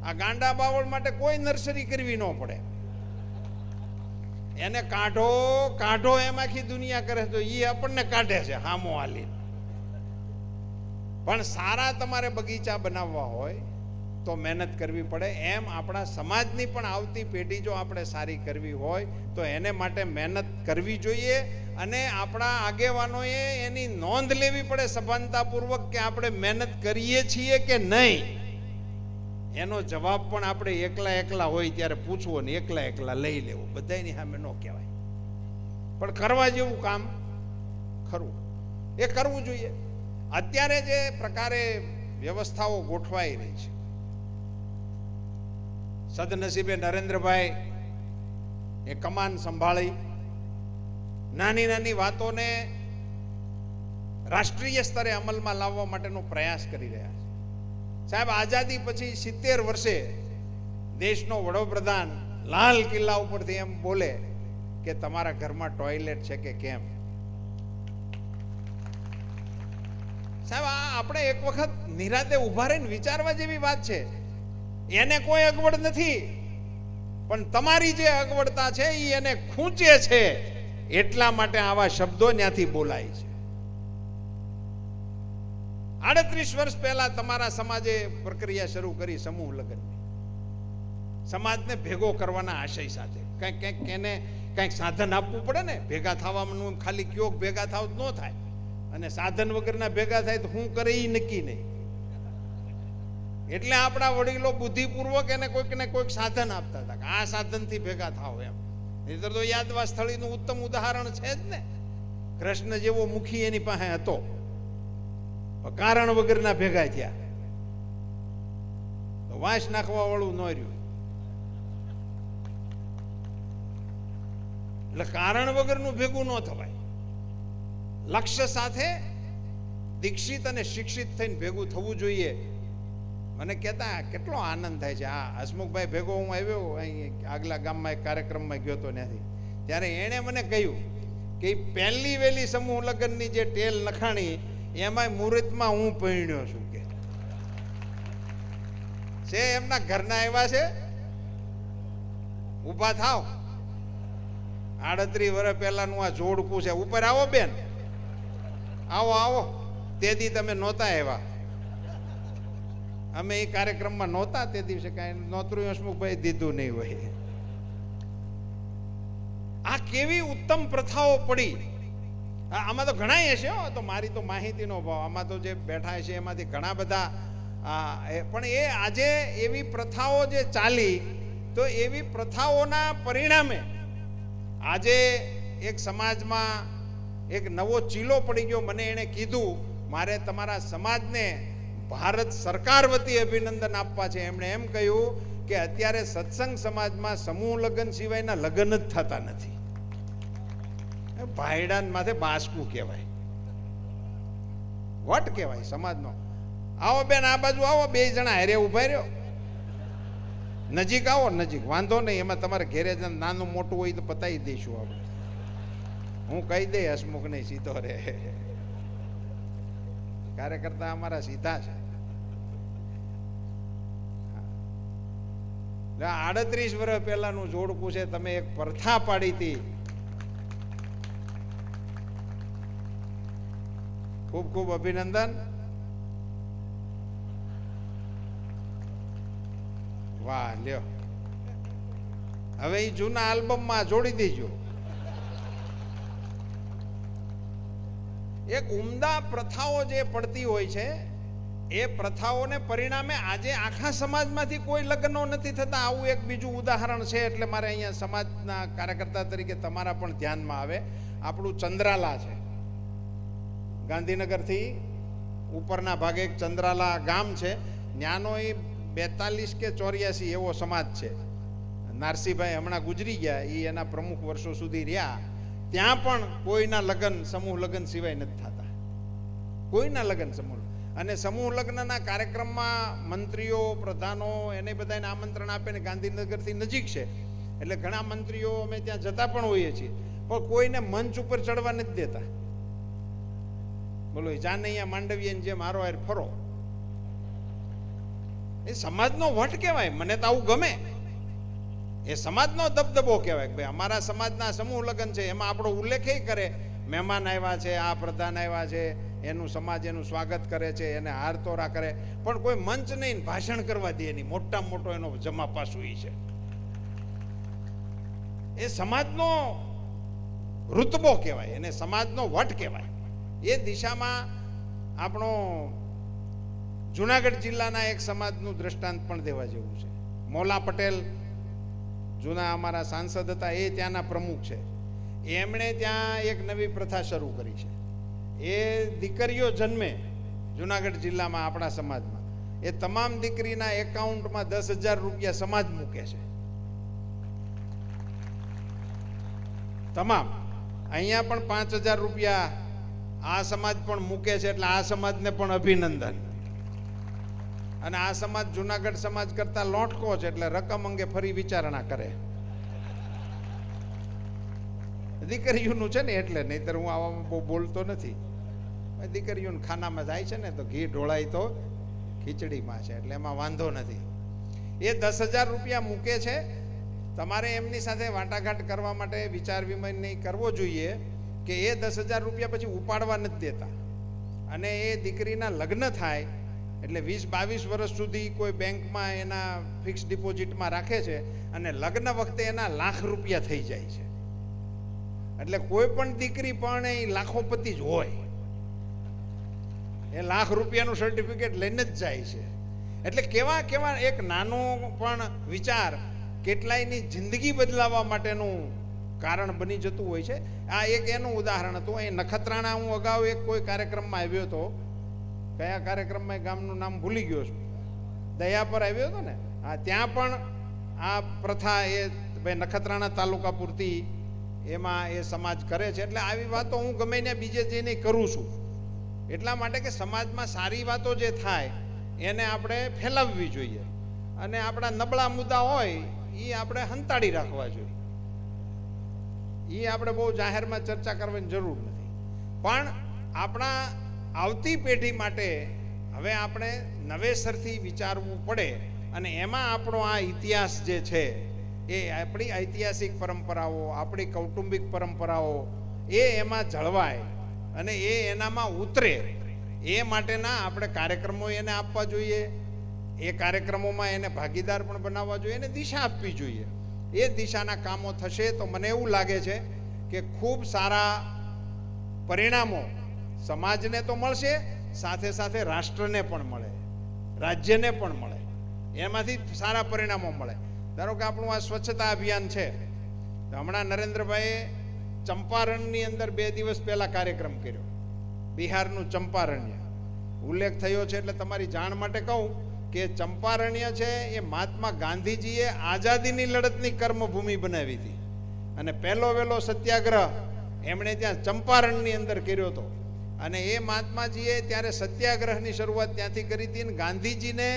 આ ગાંડા બાવળ માટે કોઈ નર્સરી કરવી ન પડે. એને કાઢો કાઢો એમાંથી દુનિયા કરે તો એ આપણને કાઢે છે હામો હાલી. પણ સારા તમારે બગીચા બનાવવા હોય તો મહેનત કરવી પડે. એમ આપણા સમાજની પણ આવતી પેઢી જો આપણે સારી કરવી હોય તો એને માટે મહેનત કરવી જોઈએ. અને આપણા આગેવાનોએ એની નોંધ લેવી પડે સભાનતાપૂર્વક કે આપણે મહેનત કરીએ છીએ કે નહીં. એનો જવાબ પણ આપણે એકલા એકલા હોય ત્યારે પૂછવો ને એકલા એકલા લઈ લેવો, બધાની સામે ન કહેવાય. પણ કરવા જેવું કામ ખરું એ કરવું જોઈએ. અત્યારે જે પ્રકારે વ્યવસ્થાઓ ગોઠવાઈ રહી છે, સદનસીબે નરેન્દ્રભાઈ એ કમાન સંભાળી નાની નાની વાતોને રાષ્ટ્રીય સ્તરે અમલમાં લાવવા માટેનો પ્રયાસ કરી રહ્યા છે. સાહેબ, આઝાદી પછી 70 વર્ષે દેશનો વડાપ્રધાન લાલ કિલ્લા ઉપરથી એમ બોલે કે તમારા ઘરમાં ટોયલેટ છે કે કેમ? સાહેબ, આપણે એક વખત નિરાતે ઉભા રહીને વિચારવા જેવી વાત છે. એને કોઈ અગવડ નથી, પણ તમારી જે અગવડતા છે એ એને ખૂંચે છે, એટલા માટે આવા શબ્દો ત્યાંથી બોલાય છે. 38 વર્ષ પહેલા તમારા સમાજે પ્રક્રિયા શરૂ કરી સમૂહ લગ્નની, સમાજને ભેગો કરવાના આશય સાથે. કંઈક એને કંઈક સાધન આપવું પડે ને. ભેગા થવાનું ખાલી કયો ભેગા થાવ ન થાય, અને સાધન વગરના ભેગા થાય તો શું કરે એ નક્કી નહીં. એટલે આપણા વડીલો બુદ્ધિપૂર્વક એને કોઈક ને કોઈક સાધન આપતા હતા કે આ સાધનથી ભેગા થાવ એમ. નહીતર તો યાદવા સ્થળીનું ઉત્તમ ઉદાહરણ છે જ ને. કૃષ્ણ જેવો મુખી એની પાસે હતો, કારણ વગરના ભેગા થયા તો વાંસ નાખવા વાળું ન રહ્યું. એટલે કારણ વગરનું ભેગું ન થવાય. લક્ષ્ય સાથે દીક્ષિત અને શિક્ષિત થઈને ભેગું થવું જોઈએ. મને કહેતા કેટલો આનંદ થાય છે. આ હસમુખભાઈ ભેગો હું આવ્યો અહીં આગલા ગામમાં એક કાર્યક્રમમાં ગયો હતો ત્યાંથી, ત્યારે એણે મને કહ્યું કે પહેલી વહેલી સમૂહ લગ્નની જે ટેલ નખાણી એમાં મુહૂર્તમાં હું પરણ્યો છું કે છે. એમના ઘરના એવા છે, ઊભા થાવ, 38 વર્ષ પહેલાનું આ જોડકું છે. ઉપર આવો બેન, આવો આવો. તેથી તમે નહોતા આવ્યા, અમે એ કાર્યક્રમમાં નહોતા તે દિવસે. કાંઈ નોતરું હસમુખભાઈ દીધું નહીં હોય. આ કેવી ઉત્તમ પ્રથાઓ પડી. આમાં તો ઘણા હશે, તો મારી તો માહિતીનો ભાવ, આમાં તો જે બેઠા છે એમાંથી ઘણા બધા. પણ એ આજે એવી પ્રથાઓ જે ચાલી, તો એવી પ્રથાઓના પરિણામે આજે એક સમાજમાં એક નવો ચીલો પડી ગયો. મને એણે કીધું મારે તમારા સમાજને ભારત સરકાર વતી અભિનંદન આપવા છે. એમણે એમ કહ્યું કે અત્યારે સત્સંગ સમાજમાં સમૂહ લગ્ન સિવાયના લગ્ન જ થતા નથી. ભાઈડાન માથે બાસકું કહેવાય, વટ કહેવાય સમાજનો. આવો બેન, આ બાજુ આવો, 2 જણા હારે ઉભા રહ્યો, નજીક આવો, નજીક. વાંધો નહીં, એમાં તમારે ઘેરે નાનું મોટું હોય તો પતાવી દઈશું આપણે. હું કહી દઈ હસમુખ નહીં, સીધો રે. કાર્યકર્તા અમારા સીધા છે. 38 વર્ષ પહેલાનું જોડકું છે. તમે એક પ્રથા પાડી હતી. ખૂબ ખૂબ અભિનંદન. વાહ, લ્યો. હવે એ જૂના આલ્બમમાં જોડી દેજો. એક ઉમદા પ્રથાઓ જે પડતી હોય છે, એ પ્રથાઓને પરિણામે આજે આખા સમાજમાંથી કોઈ લગ્નો નથી થતા. આવું એક બીજું ઉદાહરણ છે. એટલે મારે અહીંયા સમાજના કાર્યકર્તા તરીકે તમારા પણ ધ્યાનમાં આવે. આપણું ચંદ્રાલા છે, ગાંધીનગરથી ઉપરના ભાગે એક ચંદ્રાલા ગામ છે. ત્યાંનો એ 42 કે 84 એવો સમાજ છે. નારસીભાઈ હમણાં ગુજરી ગયા, એ એના પ્રમુખ વર્ષો સુધી રહ્યા. ત્યાં પણ કોઈના લગ્ન સમૂહ લગ્ન સિવાય નથી થતા, કોઈના લગ્ન સમૂહ. અને સમૂહ લગ્નના કાર્યક્રમમાં મંત્રીઓ, પ્રધાનો એને બધાને આમંત્રણ આપે ને. ગાંધીનગરથી નજીક છે એટલે ઘણા મંત્રીઓ અમે ત્યાં જતા પણ હોઈએ છીએ, પણ કોઈને મંચ ઉપર ચડવા નથી દેતા. બોલો, જાનૈયા માંડવીયાની જેમ હારો હાર ફરો. એ સમાજનો વટ કહેવાય. મને તો આવું ગમે. એ સમાજનો દબદબો કહેવાય કે ભાઈ અમારા સમાજના સમૂહ લગ્ન છે, એમાં આપણો ઉલ્લેખ કરે, મહેમાન આવ્યા છે, આ પ્રધાન આવ્યા છે, એનું સમાજ એનું સ્વાગત કરે છે, એને હાર તોરા કરે, પણ કોઈ મંચ નહીં, ભાષણ કરવા દે નહીં. મોટામાં મોટો એનો જમા પાસુ છે. એ સમાજનો ઋતબો કહેવાય, એને સમાજનો વટ કહેવાય. એ દિશામાં આપણો જુનાગઢ જિલ્લાના એક સમાજનું દ્રષ્ટાંત પણ દેવા જેવું છે. મોલા પટેલ જૂના અમારા સાંસદ હતા, એ ત્યાંના પ્રમુખ છે. એમણે ત્યાં એક નવી પ્રથા શરૂ કરી છે. એ દીકરીઓ જન્મે જુનાગઢ જિલ્લામાં આપણા સમાજમાં, એ તમામ દીકરીના એકાઉન્ટમાં 10,000 રૂપિયા સમાજ મૂકે છે. તમામ અહીંયા પણ 5,000 રૂપિયા આ સમાજ પણ મૂકે છે. એટલે આ સમાજને પણ અભિનંદન. અને આ સમાજ જુનાગઢ સમાજ કરતા લોટકો છે, એટલે રકમ અંગે ફરી વિચારણા કરે. દીકરીઓનું છે ને એટલે, નહીતર હું આવામાં બહુ બોલતો નથી. દીકરીઓને ખાનામાં જાય છે ને તો ઘી ઢોળાય તો ખીચડીમાં છે, એટલે એમાં વાંધો નથી. એ 10,000 રૂપિયા મૂકે છે. તમારે એમની સાથે વાટાઘાટ કરવા માટે વિચાર વિમર્શ નહીં કરવો જોઈએ કે એ 10,000 રૂપિયા પછી ઉપાડવા નથી દેતા. અને એ દીકરીના લગ્ન થાય એટલે 20-22 વર્ષ સુધી કોઈ બેંકમાં એના ફિક્સ ડિપોઝિટમાં રાખે છે, અને લગ્ન વખતે એના લાખ રૂપિયા થઈ જાય છે. એટલે કોઈ પણ દીકરી પણ એ લાખોપતિ જ હોય, એ લાખ રૂપિયાનું સર્ટિફિકેટ લઈને જ જાય છે. એટલે કેવા કેવા એક નાનો પણ વિચાર કેટલાયની જિંદગી બદલાવવા માટેનું કારણ બની જતું હોય છે. આ એક એનું ઉદાહરણ હતું. અહીં નખત્રાણા હું અગાઉ એક કોઈ કાર્યક્રમમાં આવ્યો હતો. કયા કાર્યક્રમમાં ગામનું નામ ભૂલી ગયો છું, દયા પર આવ્યો હતો ને. હા, ત્યાં પણ આ પ્રથા એ ભાઈ નખત્રાણા તાલુકા પૂરતી એમાં એ સમાજ કરે છે. એટલે આવી વાતો હું ગમે ને બીજે જઈને કરું છું, એટલા માટે કે સમાજમાં સારી વાતો જે થાય એને આપણે ફેલાવવી જોઈએ, અને આપણા નબળા મુદ્દા હોય એ આપણે હંતાડી રાખવા જોઈએ. એ આપણે બહુ જાહેરમાં ચર્ચા કરવાની જરૂર નથી. પણ આપણા આવતી પેઢી માટે હવે આપણે નવેસરથી વિચારવું પડે, અને એમાં આપણો આ ઇતિહાસ જે છે, એ આપણી ઐતિહાસિક પરંપરાઓ, આપણી કૌટુંબિક પરંપરાઓ એ એમાં જળવાય અને એ એનામાં ઉતરે, એ માટેના આપણે કાર્યક્રમો એને આપવા જોઈએ. એ કાર્યક્રમોમાં એને ભાગીદાર પણ બનાવવા જોઈએ, એને દિશા આપવી જોઈએ. એ દિશાના કામો થશે તો મને એવું લાગે છે કે ખૂબ સારા પરિણામો સમાજને તો મળશે, સાથે સાથે રાષ્ટ્રને પણ મળે, રાજ્યને પણ મળે. એમાંથી સારા પરિણામો મળે. ધારો કે આપણું આ સ્વચ્છતા અભિયાન છે, તો હમણાં નરેન્દ્રભાઈએ ચંપારણની અંદર 2 દિવસ પહેલા કાર્યક્રમ કર્યો, બિહારનું ચંપારણ્ય ઉલ્લેખ થયો છે. એટલે તમારી જાણ માટે કહું કે ચંપારણ્ય છે એ મહાત્મા ગાંધીજીએ આઝાદીની લડતની કર્મભૂમિ બનાવી હતી, અને પહેલો વહેલો સત્યાગ્રહ એમણે ત્યાં ચંપારણની અંદર કર્યો હતો. અને એ મહાત્માજીએ ત્યારે સત્યાગ્રહની શરૂઆત ત્યાંથી કરી હતી, અને ગાંધીજીને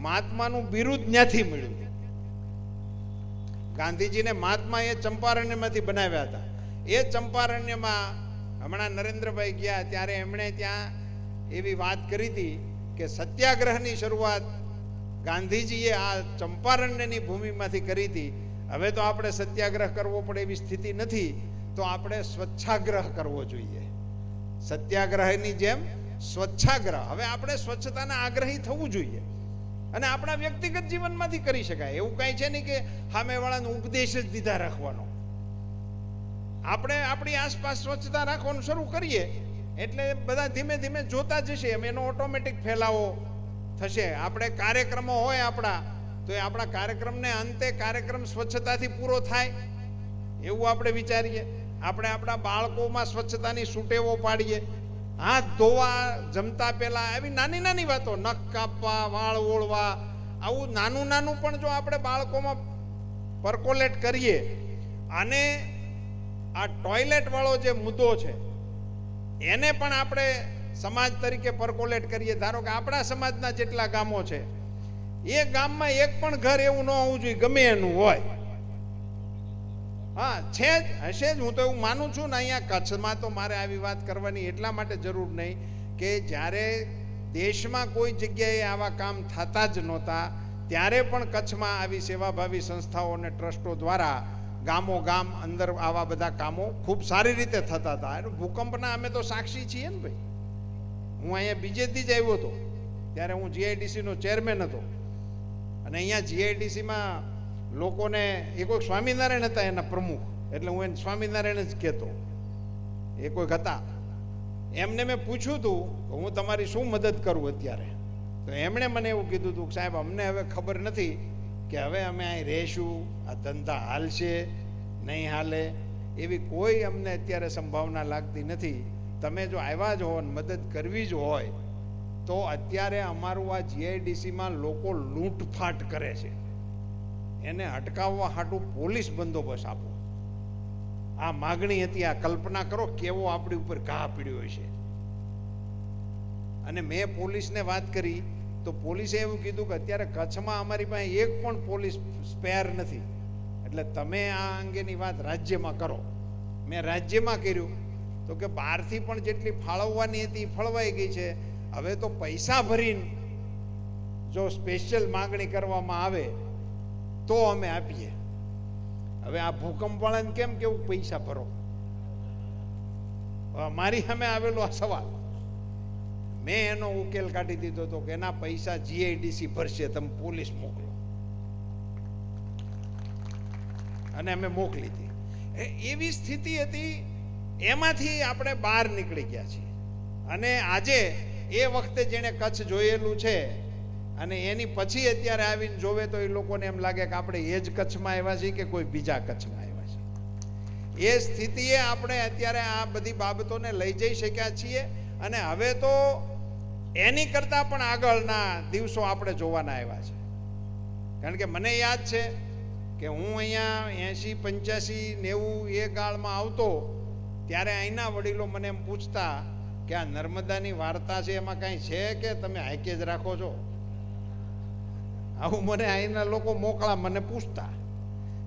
મહાત્માનું બિરુદ ત્યાંથી મળ્યું. ગાંધીજીને મહાત્મા એ ચંપારણ્યમાંથી બનાવ્યા હતા. એ ચંપારણ્યમાં હમણાં નરેન્દ્રભાઈ ગયા ત્યારે એમણે ત્યાં એવી વાત કરી હતી કે સત્યાગ્રહની શરૂઆત ગાંધીજીએ આ ચંપારણ્યની ભૂમિમાંથી કરી હતી. હવે તો આપણે સત્યાગ્રહ કરવો પડે એવી સ્થિતિ નથી, તો આપણે સ્વચ્છાગ્રહ કરવો જોઈએ. સત્યાગ્રહની જેમ સ્વચ્છાગ્રહ. હવે આપણે સ્વચ્છતાના આગ્રહી થવું જોઈએ, અને આપણા વ્યક્તિગત જીવનમાંથી કરી શકાય. એવું કાંઈ છે નહીં કે સામેવાળાનો ઉપદેશ જ દીધા રાખવાનો. આપણે આપણી આસપાસ સ્વચ્છતા રાખવાનું શરૂ કરીએ એટલે બધા ધીમે ધીમે જોતા જશે, એમ એનો ઓટોમેટિક ફેલાવો થશે. આપણે કાર્યક્રમો હોય આપણા, તો એ આપણા કાર્યક્રમને અંતે કાર્યક્રમ સ્વચ્છતાથી પૂરો થાય એવું આપણે વિચારીએ. આપણે આપણા બાળકોમાં સ્વચ્છતાની સુટેવો પાડીએ, હાથ ધોવા જમતા પહેલા, આવી નાની નાની વાતો, નખ કાપવા, વાળ ઓળવા, આવું નાનું નાનું પણ જો આપણે બાળકોમાં પરકોલેટ કરીએ. અને આ ટોયલેટ વાળો જે મુદ્દો છે એને પણ આપણે સમાજ તરીકે પરકોલેટ કરીએ. ધારો કે આપણા સમાજના જેટલા ગામો છે, એ ગામમાં એક પણ ઘર એવું ન હોવું જોઈએ ગમે એનું હોય. હા, છે જ, હશે જ, હું તો એવું માનું છું ને. અહીંયા કચ્છમાં તો મારે આવી વાત કરવાની એટલા માટે જરૂર નહીં કે જ્યારે દેશમાં કોઈ જગ્યાએ આવા કામ થતા જ નહોતા, ત્યારે પણ કચ્છમાં આવી સેવાભાવી સંસ્થાઓ અને ટ્રસ્ટો દ્વારા ગામો ગામ અંદર આવા બધા કામો ખૂબ સારી રીતે થતા હતા. અને ભૂકંપના અમે તો સાક્ષી છીએ ને ભાઈ. હું અહીંયા બીજેથી જ આવ્યો હતો, ત્યારે હું જીઆઈડીસીનો ચેરમેન હતો. અને અહીંયા જીઆઈડીસીમાં લોકોને એ કોઈ સ્વામિનારાયણ હતા એના પ્રમુખ, એટલે હું એને સ્વામિનારાયણ જ કહેતો. એ કોઈક હતા, એમને મેં પૂછ્યું હતું કે હું તમારી શું મદદ કરું અત્યારે. તો એમણે મને એવું કીધું હતું કે સાહેબ અમને હવે ખબર નથી કે હવે અમે અહીં રહીશું, આ ધંધા હાલશે નહીં હાલે, એવી કોઈ અમને અત્યારે સંભાવના લાગતી નથી. તમે જો આવ્યા જ હો ને મદદ કરવી જ હોય તો અત્યારે અમારું આ જીઆઈડીસીમાં લોકો લૂંટફાટ કરે છે, એને અટકાવવા હાટું પોલીસ બંદોબસ્ત આપો. આ માગણી હતી. આ કલ્પના કરો કેવો આપણી ઉપર ઘા પીડ્યો છે. અને મેં પોલીસને વાત કરી તો પોલીસે એવું કીધું કે અત્યારે કચ્છમાં અમારી પાસે એક પણ પોલીસ સ્પેર નથી, એટલે તમે આ અંગેની વાત રાજ્યમાં કરો. મેં રાજ્યમાં કર્યું તો કે બહારથી પણ જેટલી ફાળવવાની હતી ફળવાઈ ગઈ છે. હવે તો પૈસા ભરીને જો સ્પેશિયલ માગણી કરવામાં આવે તો અમે આપીએ. હવે આ ભૂકંપવાળાને કેમ કેવું પૈસા ભરો? મારી સામે આવેલો આ સવાલ, મેં એનો ઉકેલ કાઢી દીધો હતો કે એના પૈસા જીઆઈડીસી ભરશે, તમે પોલીસ મોકલો. અને અમે મોકલી હતી. એવી સ્થિતિ હતી. એમાંથી આપણે બહાર નીકળી ગયા છીએ. અને આજે એ વખતે જેણે કચ્છ જોયેલું છે અને એની પછી અત્યારે આવીને જોવે તો એ લોકોને એમ લાગે કે આપણે એ જ કચ્છમાં આવ્યા છીએ કે કોઈ બીજા કચ્છમાં આવ્યા છીએ. એ સ્થિતિએ આપણે અત્યારે આ બધી બાબતોને લઈ જઈ શક્યા છીએ. અને હવે તો એની કરતાં પણ આગળના દિવસો આપણે જોવાના આવ્યા છે. કારણ કે મને યાદ છે કે હું અહીંયા 80, 85, 90 એ કાળમાં આવતો ત્યારે અહીંના વડીલો મને એમ પૂછતા કે આ નર્મદાની વાર્તા છે એમાં કાંઈ છે કે તમે હાઈકે જ રાખો છો? આવું મને અહીંના લોકો મોકળા મને પૂછતા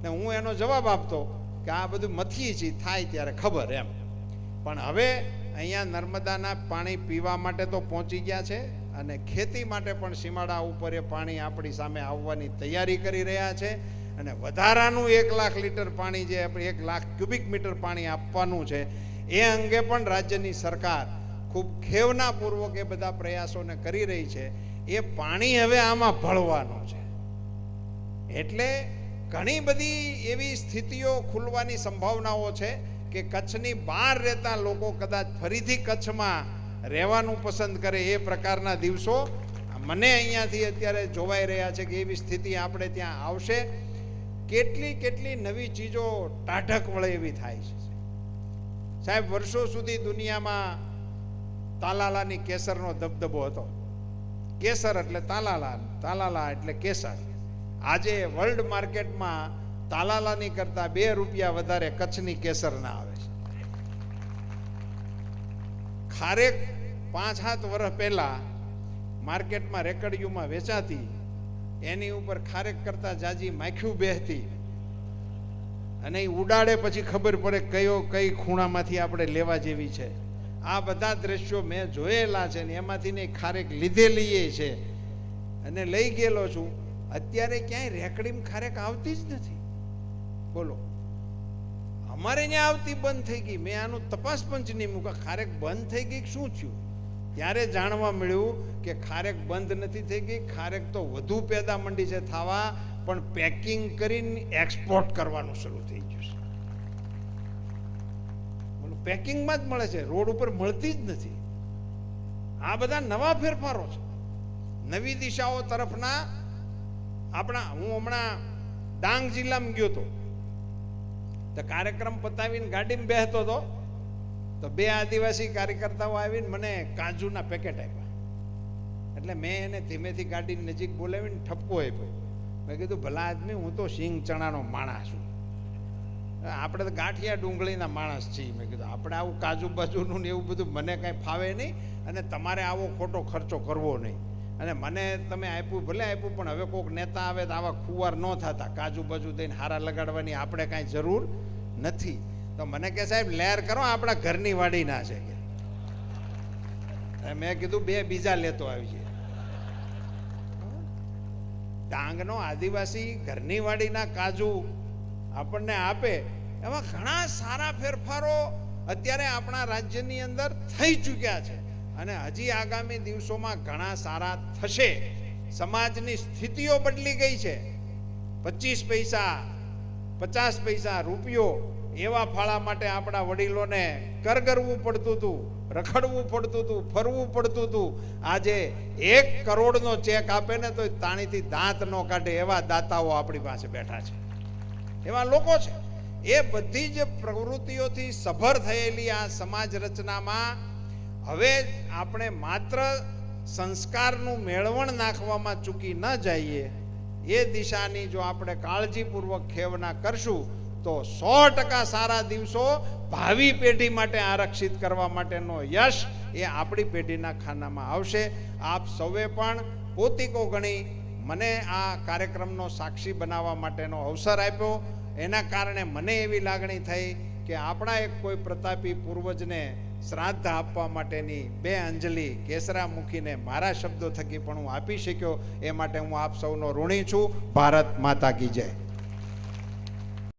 ને હું એનો જવાબ આપતો કે આ બધું મથીએ છીએ, થાય ત્યારે ખબર એમ. પણ હવે અહીંયા નર્મદાના પાણી પીવા માટે તો પહોંચી ગયા છે અને ખેતી માટે પણ સીમાડા ઉપર એ પાણી આપણી સામે આવવાની તૈયારી કરી રહ્યા છે. અને વધારાનું 1 લાખ લીટર પાણી જે આપણે 1 લાખ ક્યુબિક મીટર પાણી આપવાનું છે એ અંગે પણ રાજ્યની સરકાર ખૂબ ખેવનાપૂર્વક એ બધા પ્રયાસોને કરી રહી છે. એ પાણી હવે આમાં ભળવાનું છે. એટલે ઘણી બધી એવી સ્થિતિઓ ખુલવાની સંભાવનાઓ છે કે કચ્છની બહાર રહેતા લોકો કદાચ ફરીથી કચ્છમાં રહેવાનું પસંદ કરે એ પ્રકારના દિવસો મને અહીંયાથી અત્યારે જોવાઈ રહ્યા છે કે એવી સ્થિતિ આપણે ત્યાં આવશે. કેટલી નવી ચીજો ટાઢક વળે એવી થાય છે. સાહેબ, વર્ષો સુધી દુનિયામાં તાલાલાની કેસરનો દબદબો હતો. કેસર એટલે તાલાલા, તાલાલા એટલે કેસર. આજે વર્લ્ડ માર્કેટમાં તાલાલાની કરતા 2 રૂપિયા વધારે કચ્છની કેસરના આવે છે. ખારેક 5-7 વર્ષ પહેલા માર્કેટમાં રેકડીઓમાં વેચાતી, એની ઉપર ખારેક કરતા જાજી માખ્યું બેહતી અને એ ઉડાડે પછી ખબર પડે કઈ ખૂણામાંથી આપણે લેવા જેવી છે. આ બધા દ્રશ્યો મેં જોયેલા છે ને એમાંથી ને ખારેક લીધેલી છે અને લઈ ગયેલો છું. અત્યારે ક્યાંય રેકડીમાં ખારેક આવતી જ નથી. બોલો, અમારે ત્યાં આવતી બંધ થઈ ગઈ. મેં આનું તપાસ પંચ નહીં મૂકા, ખારેક બંધ થઈ ગઈ શું થયું? ત્યારે જાણવા મળ્યું કે ખારેક બંધ નથી થઈ ગઈ, ખારેક તો વધુ પેદા મંડી છે થવા, પણ પેકિંગ કરીને એક્સપોર્ટ કરવાનું શરૂ થઈ ગયું છે. બોલો, પેકિંગમાં જ મળે છે, રોડ ઉપર મળતી જ નથી. આ બધા નવા ફેરફારો છે, નવી દિશાઓ તરફના આપણા. હું હમણાં ડાંગ જિલ્લામાં ગયો હતો તો કાર્યક્રમ પતાવીને ગાડીમાં બેસતો હતો તો 2 આદિવાસી કાર્યકર્તાઓ આવીને મને કાજુના પેકેટ આપ્યા. એટલે મેં એને ધીમેથી ગાડીની નજીક બોલાવીને ઠપકો આપ્યો. મેં કીધું, ભલા આદમી, હું તો સિંગ ચણાનો માણસ છું, આપણે તો ગાંઠિયા ડુંગળીના માણસ છીએ. મેં કીધું, આપણે આવું કાજુ બાજુનું ને એવું બધું મને કાંઈ ફાવે નહીં અને તમારે આવો ખોટો ખર્ચો કરવો નહીં. અને મને તમે આપ્યું, ભલે આપ્યું, પણ હવે કોઈક નેતા આવે તો આવા ખુવાર ન થતા, કાજુ બાજુ દઈને હારા લગાડવાની આપણે કાંઈ જરૂર નથી. તો મને કે સાહેબ લહેર કરો, આપણા ઘરની વાડી ના છે કે. મેં કીધું 2 બીજા લેતો આવી છે. ડાંગનો આદિવાસી ઘરની વાડીના કાજુ આપણને આપે, એવા ઘણા સારા ફેરફારો અત્યારે આપણા રાજ્યની અંદર થઈ ચૂક્યા છે અને હજી આગામી દિવસોમાં ઘણા સારા થશે. સમાજની સ્થિતિઓ બદલી ગઈ છે. 25 પૈસા 50 પૈસા રૂપિયો એવા ફાળા માટે આપણા વડીલોને કરગરવું પડતું હતું, રખડવું પડતું હતું, ફરવું પડતું હતું. આજે 1 કરોડનો ચેક આપે ને તો તાણીથી દાંત ન કાઢે એવા દાતાઓ આપણી પાસે બેઠા છે, એવા લોકો છે. એ બધી જ પ્રવૃત્તિઓથી સભર થયેલી આ સમાજ રચનામાં હવે આપણે માત્ર સંસ્કારનું મેળવણ નાખવામાં ચૂકી ન જઈએ. એ દિશાની જો આપણે કાળજીપૂર્વક ખેવના કરશું તો 100% સારા દિવસો ભાવિ પેઢી માટે આરક્ષિત કરવા માટેનો યશ એ આપણી પેઢીના ખાનામાં આવશે. આપ સૌએ પણ પોતિકો ગણી મને આ કાર્યક્રમનો સાક્ષી બનાવવા માટેનો અવસર આપ્યો. એના કારણે મને એવી લાગણી થઈ કે આપણા એક કોઈ પ્રતાપી પૂર્વજને શ્રાદ્ધ આપવા માટેની 2 અંજલિ કેસરા મૂકીને મારા શબ્દો થકી પણ હું આપી શક્યો. એ માટે હું આપ સૌનો ઋણી છું. ભારત માતા કી જય.